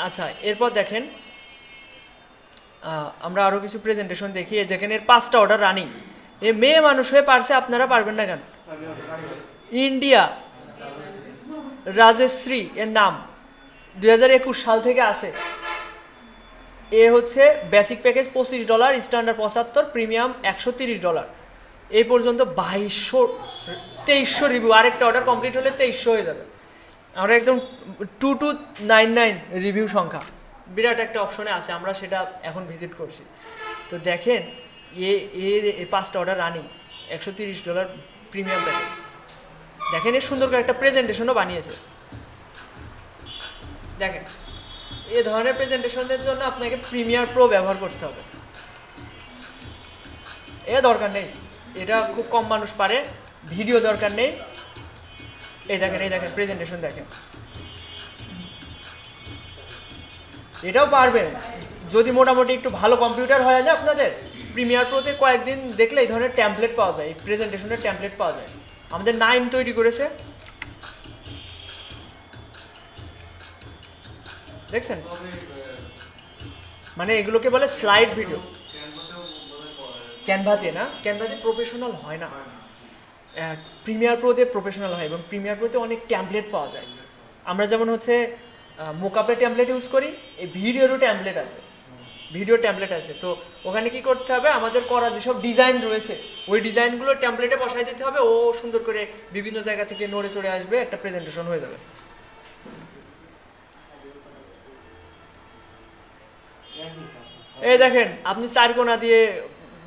আচ্ছা, এরপর দেখেন আমরা আরও কিছু প্রেজেন্টেশন দেখি। দেখেন এর 5টা অর্ডার রানিং। এ মেয়ে মানুষ হয়ে পারছে, আপনারা পারবেন না কেন? ইন্ডিয়া রাজশ্রী এর নাম, 2021 সাল থেকে আছে। এ হচ্ছে বেসিক প্যাকেজ $25, স্ট্যান্ডার্ড 75, প্রিমিয়াম $130। এই পর্যন্ত 2300 রিভিউ। আরেকটা অর্ডার কমপ্লিট হলে 2300 হয়ে যাবে। আমরা একদম 2299 রিভিউ সংখ্যা, বিরাট একটা অপশনে আছে, আমরা সেটা এখন ভিজিট করছি। তো দেখেন এর 5টা অর্ডার রানিং, $130 প্রিমিয়াম প্যাকেজ। দেখেন এর সুন্দর করে একটা প্রেজেন্টেশনও বানিয়েছে। দেখেন এ ধরনের প্রেজেন্টেশনের জন্য আপনাকে প্রিমিয়ার প্রো ব্যবহার করতে হবে। এ দরকার নেই, এটা খুব কম মানুষ পারে। ভিডিও দরকার নেই। এই দেখেন প্রেজেন্টেশন দেখেন, এটাও পারবেন যদি মোটামুটি একটু ভালো কম্পিউটার হয় না আপনাদের। প্রিমিয়ার প্রোতে কয়েকদিন দেখলে এই ধরনের ট্যাম্পলেট পাওয়া যায়, এই প্রেজেন্টেশনের ট্যাম্পলেট পাওয়া যায়। আমাদের নাইম তৈরি করেছে, দেখছেন? মানে এগুলোকে বলে স্লাইড ভিডিও। ক্যানভাতে না, ক্যানভাতে প্রফেশনাল হয় না, প্রিমিয়ার প্রোতে প্রফেশনাল হয়, এবং প্রিমিয়ার প্রোতে অনেক ট্যাম্পলেট পাওয়া যায়। আমরা যেমন হচ্ছে মোকআপের ট্যাম্পলেট ইউজ করি, এই ভিডিওরও ট্যাম্পলেট আছে, ভিডিও ট্যাম্পলেট আছে। তো ওখানে কি করতে হবে, আমাদের করা যেসব ডিজাইন রয়েছে ওই ডিজাইনগুলো ট্যাম্পলেটে বসাই দিতে হবে, ও সুন্দর করে বিভিন্ন জায়গা থেকে নড়ে চড়ে আসবে, একটা প্রেজেন্টেশন হয়ে যাবে। এই দেখেন আপনি 4 কোণা দিয়ে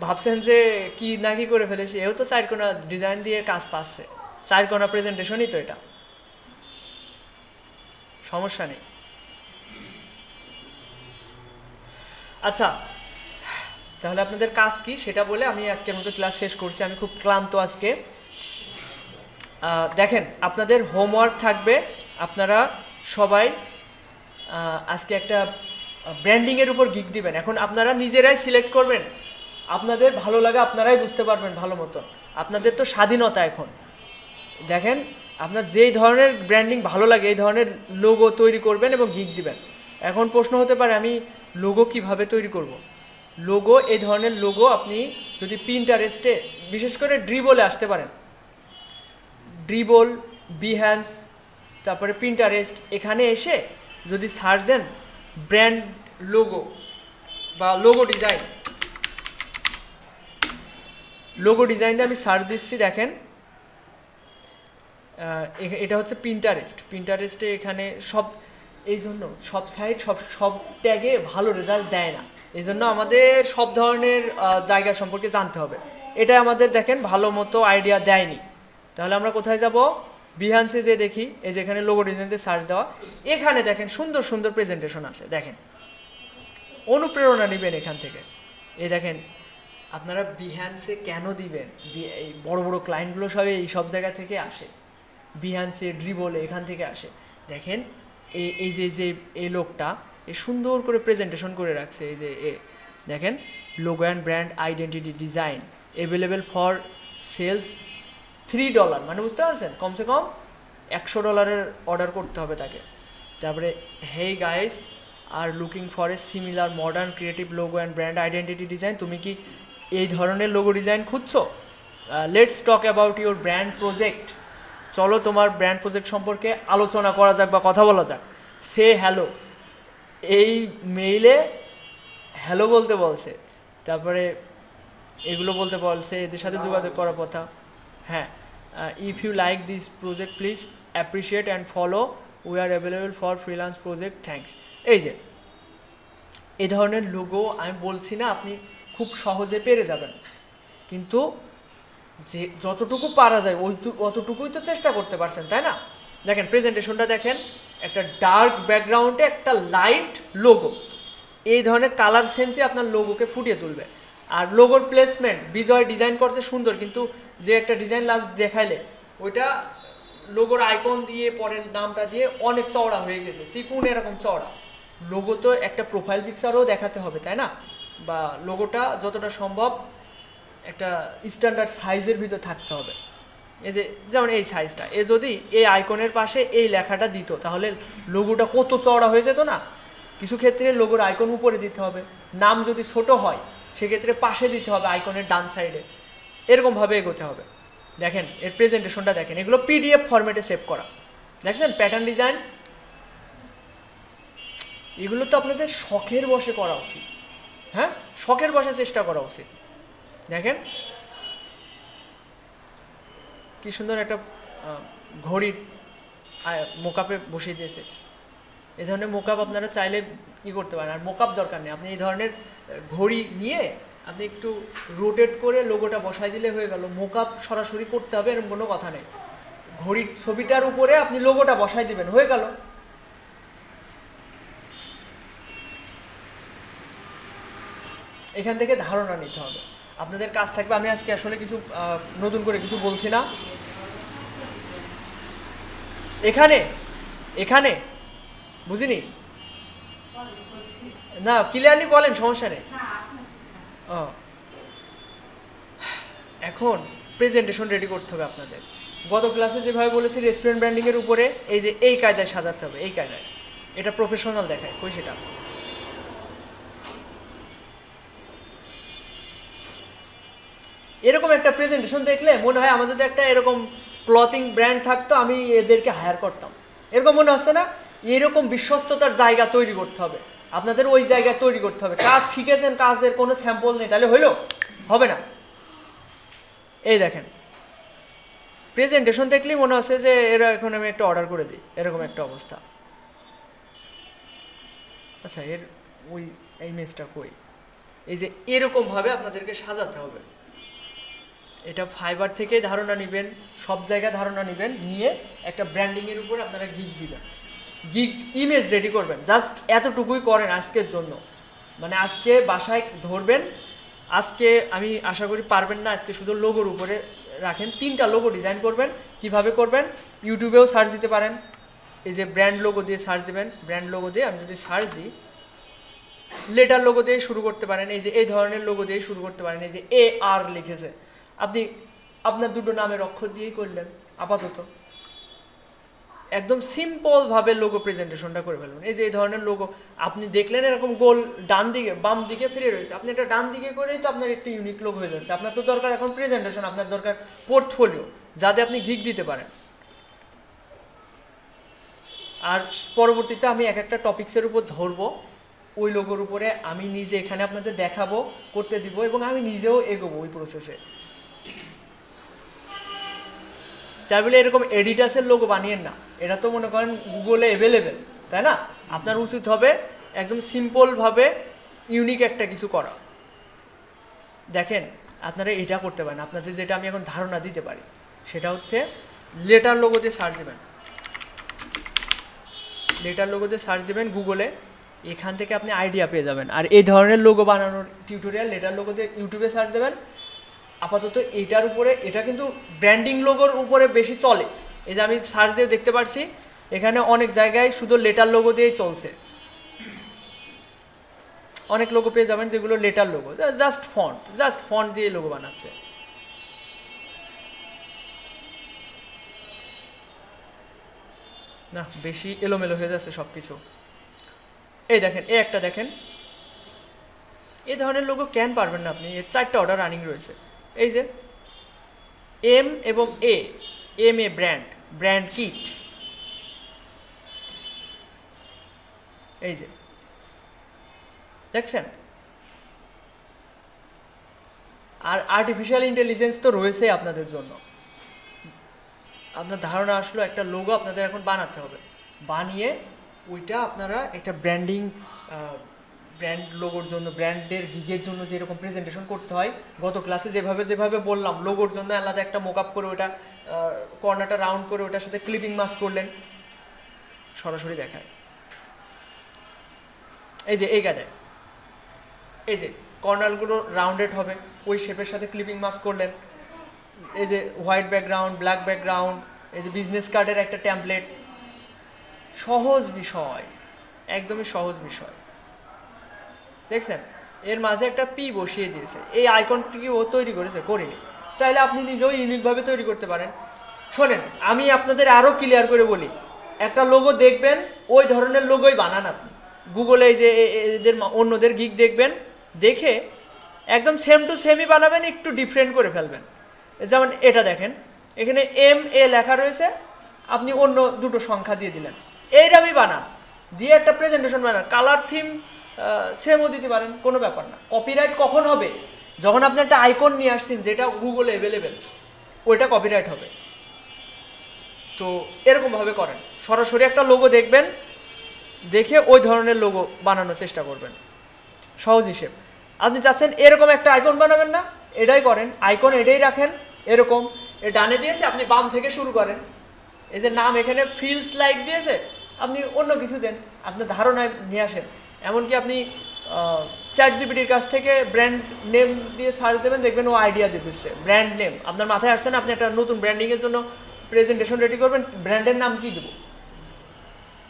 ভাবছেন যে কি না কি করে ফেলেছি, এও তো 4 কোণা ডিজাইন দিয়ে কাজ পাচ্ছে। 4 কোণা প্রেজেন্টেশনই তো এটা, সমস্যা নেই। আচ্ছা, তাহলে আপনাদের কাজ কি সেটা বলে আমি আজকের মতো ক্লাস শেষ করছি। আমি খুব ক্লান্ত আজকে। দেখেন আপনাদের হোমওয়ার্ক থাকবে, আপনারা সবাই আজকে একটা ব্র্যান্ডিংয়ের উপর গিগ দিবেন। এখন আপনারা নিজেরাই সিলেক্ট করবেন, আপনাদের ভালো লাগে আপনারাই বুঝতে পারবেন ভালো মতন। আপনাদের তো স্বাধীনতা এখন। দেখেন আপনার যেই ধরনের ব্র্যান্ডিং ভালো লাগে এই ধরনের লোগো তৈরি করবেন এবং গিগ দিবেন। এখন প্রশ্ন হতে পারে আমি লোগো কিভাবে তৈরি করব। লোগো, এই ধরনের লোগো আপনি যদি পিন্টারেস্টে, বিশেষ করে ড্রিবলে আসতে পারেন, ড্রিবল, বিহ্যান্স, তারপরে পিন্টারেস্ট, এখানে এসে যদি সার্চ দেন ব্র্যান্ড লোগো বা লোগো ডিজাইন, লোগো ডিজাইন দিয়ে আমি সার্চ দিচ্ছি। দেখেন এটা হচ্ছে পিন্টারেস্টে এখানে সব এই জন্য সব সাইট সব ট্যাগে ভালো রেজাল্ট দেয় না, এই জন্য আমাদের সব ধরনের জায়গা সম্পর্কে জানতে হবে। এটা আমাদের দেখেন ভালো মতো আইডিয়া দেয়নি, তাহলে আমরা কোথায় যাব? বিহান্সে যে দেখি, এই যে এখানে লোগো ডিজাইনতে সার্চ দেওয়া, এখানে দেখেন সুন্দর সুন্দর প্রেজেন্টেশন আছে। দেখেন অনুপ্রেরণা নেবেন এখান থেকে। এই দেখেন আপনারা বিহান্সে কেন দিবেন, এই বড় বড় ক্লায়েন্টগুলো সব এই সব জায়গা থেকে আসে, বিহান্সে ড্রিবলে এখান থেকে আসে। দেখেন এই যে এই লোকটা এ সুন্দর করে প্রেজেন্টেশন করে রাখছে, এই যে দেখেন logo and brand identity design available for sales $3, মানে বুঝতে পারছেন, কমসে কম $100 অর্ডার করতে হবে তাকে। তারপরে hey guys are looking for a similar modern creative logo and brand identity design, তুমি কি এই ধরনের লোগো ডিজাইন খুঁজছো? Let's talk about your brand project, চলো তোমার ব্র্যান্ড প্রজেক্ট সম্পর্কে আলোচনা করা যাক বা কথা বলা যাক। সে হ্যালো, এই মেইলে হ্যালো বলতে বলছে, তারপরে এগুলো বলতে বলছে, এদের সাথে যোগাযোগ করার কথা। হ্যাঁ, if you like this project please appreciate and follow, we are available for freelance project, thanks. এই যে এই ধরনের লোগো আমি বলছি না আপনি খুব সহজে পেরে যাবেন, কিন্তু যে যতটুকু পারা যায় অতটুকুই তো চেষ্টা করতে পারছেন, তাই না? দেখেন প্রেজেন্টেশনটা দেখেন, একটা ডার্ক ব্যাকগ্রাউন্ডে একটা লাইট লোগো, এই ধরনের কালার সেন্সে আপনার লোগোকে ফুটিয়ে তুলবে। আর লোগোর প্লেসমেন্ট বিজয় ডিজাইন করছে সুন্দর, কিন্তু যে একটা ডিজাইন লাস্ট দেখাইলে ওইটা লোগোর আইকন দিয়ে পরের নামটা দিয়ে অনেক চওড়া হয়ে গেছে, চিকুন এরকম চওড়া। লোগো তো একটা প্রোফাইল পিকচারও দেখাতে হবে, তাই না? বা লোগোটা যতটা সম্ভব একটা স্ট্যান্ডার্ড সাইজের ভিতর থাকতে হবে। এই যে যেমন এই সাইজটা, এ যদি এই আইকনের পাশে এই লেখাটা দিত তাহলে লোগোটা কত চওড়া হয়ে যেত না? কিছু ক্ষেত্রে লোগোর আইকন উপরে দিতে হবে, নাম যদি ছোট হয় সেক্ষেত্রে পাশে দিতে হবে আইকনের ডান সাইডে, এরকমভাবে এগোতে হবে। দেখেন এর প্রেজেন্টেশনটা দেখেন, এগুলো পিডিএফ ফরম্যাটে সেভ করা, দেখছেন প্যাটার্ন ডিজাইন, এগুলো তো আপনাদের শখের বশে করা উচিত। হ্যাঁ, শখের বশে চেষ্টা করা উচিত। দেখেন কি সুন্দর একটা ঘড়ির মোকআপে বসিয়ে দিয়েছে। এই ধরনের মোকআপ আপনারা চাইলে কি করতে পারেন, আর মোকআপ দরকার নেই, আপনি এই ধরনের ঘড়ি নিয়ে আপনি একটু রোটেট করে লোগোটা বসাই দিলে হয়ে গেল। মোকআপ সরাসরি করতে হবে এরকম কোনো কথা নেই, ঘড়ির ছবিটার উপরে আপনি লোগোটা বসাই দিবেন, হয়ে গেল। এখান থেকে ধারণা নিতে হবে, আপনাদের কাজ থাকবে। আমি আজকে আসলে কিছু নতুন করে কিছু বলছি না। এখানে এখানে বুঝিনি না, ক্লিয়ারলি বলেন, সমস্যা নেই। ও, এখন প্রেজেন্টেশন রেডি করতে হবে আপনাদের। গত ক্লাসে যেভাবে বলেছি রেস্টুরেন্ট ব্র্যান্ডিংয়ের উপরে এই যে এই কায়দায় সাজাতে হবে, এই কায়দায়, এটা প্রফেশনাল দেখায়, কই সেটা? এরকম একটা প্রেজেন্টেশন দেখলে মনে হয় আমার যদি একটা এরকম ক্লথিং ব্র্যান্ড থাকতো আমি এদেরকে হায়ার করতাম, এরকম মনে হচ্ছে না? এরকম বিশ্বস্ততার জায়গা তৈরি করতে হবে আপনাদের, ওই জায়গায় তৈরি করতে হবে। কাজ শিখেছেন, কাজের কোনো স্যাম্পল নেই, তাহলে হইলো? হবে না। এই দেখেন প্রেজেন্টেশন দেখলেই মনে হচ্ছে যে এরা এখন আমি একটা অর্ডার করে দিই, এরকম একটা অবস্থা। আচ্ছা, এর ওই ইমেজটা কই? এই যে এরকমভাবে আপনাদেরকে সাজাতে হবে। এটা ফাইবার থেকে ধারণা নেবেন, সব জায়গায় ধারণা নেবেন, নিয়ে একটা ব্র্যান্ডিংয়ের উপর আপনারা গিগ দিবেন, গিগ ইমেজ রেডি করবেন। জাস্ট এতটুকুই করেন আজকের জন্য, মানে আজকে বাসায় ধরবেন। আজকে আমি আশা করি পারবেন না, আজকে শুধু লোগোর উপরে রাখেন, 3টা লোগো ডিজাইন করবেন। কিভাবে করবেন? ইউটিউবেও সার্চ দিতে পারেন, এই যে ব্র্যান্ড লোগো দিয়ে সার্চ দেবেন। ব্র্যান্ড লোগো দিয়ে আমি যদি সার্চ দিই, লেটার লোগো দিয়ে শুরু করতে পারেন, এই যে এই ধরনের লোগো দিয়ে শুরু করতে পারেন। এই যে AR লিখেছে, আপনি আপনার দুটো নামের অক্ষর দিয়েই করলেন আপাতত, একদম সিম্পলভাবে লোগো প্রেজেন্টেশনটা করে ফেলবেন। এই যে এই ধরনের লোগো আপনি দেখলেন এরকম গোল ডান দিকে বাম দিকে ফিরে রয়েছে, আপনি এটা ডান দিকে করেই তো আপনার একটা ইউনিক লোগো হয়ে যাচ্ছে। আপনার তো দরকার এখন প্রেজেন্টেশন, আপনার দরকার পোর্টফোলিও, যাতে আপনি গিগ দিতে পারেন। আর পরবর্তীতে আমি এক একটা টপিক্সের উপর ধরবো, ওই লোগোর উপরে আমি নিজে এখানে আপনাদের দেখাবো, করতে দিব, এবং আমি নিজেও এগোবো ওই প্রসেসে। তাই বলে এরকম এডিটাসের লোগো বানিয়েন না, এটা তো মনে করেন গুগলে অ্যাভেলেবেল, তাই না? আপনার উচিত হবে একদম সিম্পলভাবে ইউনিক একটা কিছু করা। দেখেন আপনারা এটা করতে পারেন, আপনাদের যেটা আমি এখন ধারণা দিতে পারি সেটা হচ্ছে লেটার লোগো দিয়ে সার্চ দেবেন, লেটার লোগো দিয়ে সার্চ দেবেন গুগলে, এখান থেকে আপনি আইডিয়া পেয়ে যাবেন। আর এই ধরনের লোগো বানানোর টিউটোরিয়াল লেটার লোগো দিয়ে ইউটিউবে সার্চ দেবেন। আপাতত এটার উপরে, এটা কিন্তু ব্র্যান্ডিং লোগোর উপরে বেশি চলে। এই যে আমি সার্চ দিয়ে দেখতে পাচ্ছি এখানে অনেক জায়গায় শুধু লেটার লোগো দিয়েই চলছে, অনেক লোগো পেয়ে যাবেন যেগুলো লেটার লোগো, জাস্ট ফন্ট দিয়ে লোগো বানাচ্ছে। না বেশি এলোমেলো হয়ে যাচ্ছে সব কিছু। এই দেখেন, এই একটা দেখেন, এই ধরনের লোগো কেন পারবেন না আপনি? এর 4টা অর্ডার রানিং রয়েছে। এই যে এম এবং এম এ ব্র্যান্ড কিট, এই যে দেখছেন। আর আর্টিফিশিয়াল ইন্টেলিজেন্স তো রয়েছেই আপনাদের জন্য। আপনার ধারণা আসলো একটা লোগো আপনাদের এখন বানাতে হবে, বানিয়ে ওইটা আপনারা একটা ব্র্যান্ড লোগোর জন্য, ব্র্যান্ডের গিগের জন্য যেরকম প্রেজেন্টেশন করতে হয়, গত ক্লাসে যেভাবে বললাম, লোগোর জন্য আলাদা একটা মোকআপ করে ওটা কর্নারটা রাউন্ড করে ওটার সাথে ক্লিপিং মাস্ক করলেন, সরাসরি দেখায়। এই যে এই গাড়ায়, এই যে কর্নারগুলো রাউন্ডেড হবে, ওই শেপের সাথে ক্লিপিং মাস্ক করলেন। এই যে হোয়াইট ব্যাকগ্রাউন্ড, ব্ল্যাক ব্যাকগ্রাউন্ড, এই যে বিজনেস কার্ডের একটা টেমপ্লেট, সহজ বিষয়, একদমই সহজ বিষয়। দেখছেন, এর মাঝে একটা পি বসিয়ে দিয়েছে। এই আইকনটি ও তৈরি করেছে, করিনি। চাইলে আপনি নিজেও ইউনিকভাবে তৈরি করতে পারেন। শোনেন, আমি আপনাদের আরও ক্লিয়ার করে বলি, একটা লোগো দেখবেন, ওই ধরনের লোগোই বানান আপনি। গুগলে এই যে এদের অন্যদের গিগ দেখবেন, দেখে একদম সেম টু সেমই বানাবেন, একটু ডিফারেন্ট করে ফেলবেন। যেমন এটা দেখেন, এখানে MA লেখা রয়েছে, আপনি অন্য দুটো সংখ্যা দিয়ে দিলেন, এইরকমই বানান, দিয়ে একটা প্রেজেন্টেশন বানান। কালার থিম সেমও দিতে পারেন, কোনো ব্যাপার না। কপিরাইট কখন হবে? যখন আপনি একটা আইকন নিয়ে আসছেন যেটা গুগলে অ্যাভেলেবেল, ওইটা কপিরাইট হবে। তো এরকমভাবে করেন, সরাসরি একটা লোগো দেখবেন, দেখে ওই ধরনের লোগো বানানোর চেষ্টা করবেন। সহজ হিসেব। আপনি চাচ্ছেন এরকম একটা আইকন বানাবেন না, এটাই করেন, আইকন এটাই রাখেন, এরকম এ ডানে দিয়েছে, আপনি বাম থেকে শুরু করেন। এই যে নাম এখানে ফিলস লাইক দিয়েছে, আপনি অন্য কিছু দেন, আপনার ধারণায় নিয়ে আসেন। এমনকি আপনি ChatGPTর কাছ থেকে ব্র্যান্ড নেম দিয়ে সার্চ দেবেন, দেখবেন ও আইডিয়া দিয়ে দিচ্ছে। ব্র্যান্ড নেম আপনার মাথায় আসছে না, আপনি একটা নতুন ব্র্যান্ডিংয়ের জন্য প্রেজেন্টেশন রেডি করবেন, ব্র্যান্ডের নাম কী দেবো?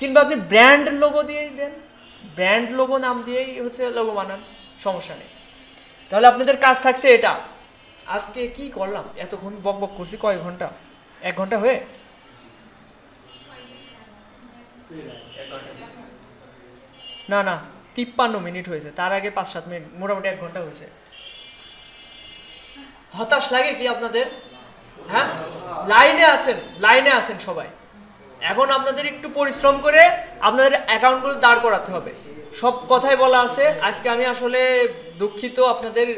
কিংবা আপনি ব্র্যান্ড লোগো দিয়েই দেন, ব্র্যান্ড লোগো নাম দিয়েই হচ্ছে লোগো বানান, সমস্যা নেই। তাহলে আপনাদের কাজ থাকছে এটা। আজকে কি করলাম, এতক্ষণ বক বক করছি, কয় ঘন্টা? 1 ঘন্টা হয়ে? না 53 মিনিট হয়েছে, তার আগে 5-7 মিনিট, মোটামুটি 1 ঘন্টা হয়েছে। হতাশ লাগে কি আপনাদের? হ্যাঁ, লাইনে আছেন সবাই। এখন আপনাদের একটু পরিশ্রম করে আপনাদের অ্যাকাউন্টগুলো দাঁড় করাতে হবে। সব কথাই বলা আছে। আজকে আমি আসলে দুঃখিত, আপনাদের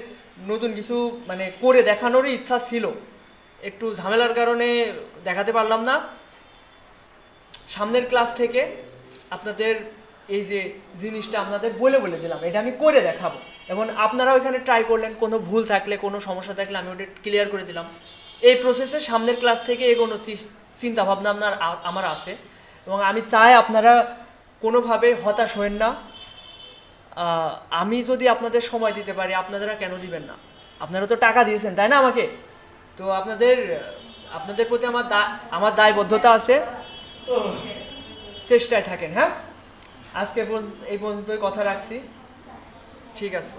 নতুন কিছু মানে করে দেখানোরই ইচ্ছা ছিল, একটু ঝামেলার কারণে দেখাতে পারলাম না। সামনের ক্লাস থেকে আপনাদের এই যে জিনিসটা আপনাদের বলে দিলাম, এটা আমি করে দেখাবো, এবং আপনারাও এখানে ট্রাই করলেন। কোনো ভুল থাকলে, কোনো সমস্যা থাকলে আমি ওটা ক্লিয়ার করে দিলাম। এই প্রসেসে সামনের ক্লাস থেকে এগোনো চিন্তাভাবনা আমার আছে, এবং আমি চাই আপনারা কোনোভাবে হতাশ হবেন না। আমি যদি আপনাদের সময় দিতে পারি, আপনারা কেন দিবেন না? আপনারা তো টাকা দিয়েছেন, তাই না আমাকে? তো আপনাদের প্রতি আমার দায়বদ্ধতা আছে, চেষ্টায় থাকেন। হ্যাঁ, আজকে এই পর্যন্তই কথা রাখছি, ঠিক আছে।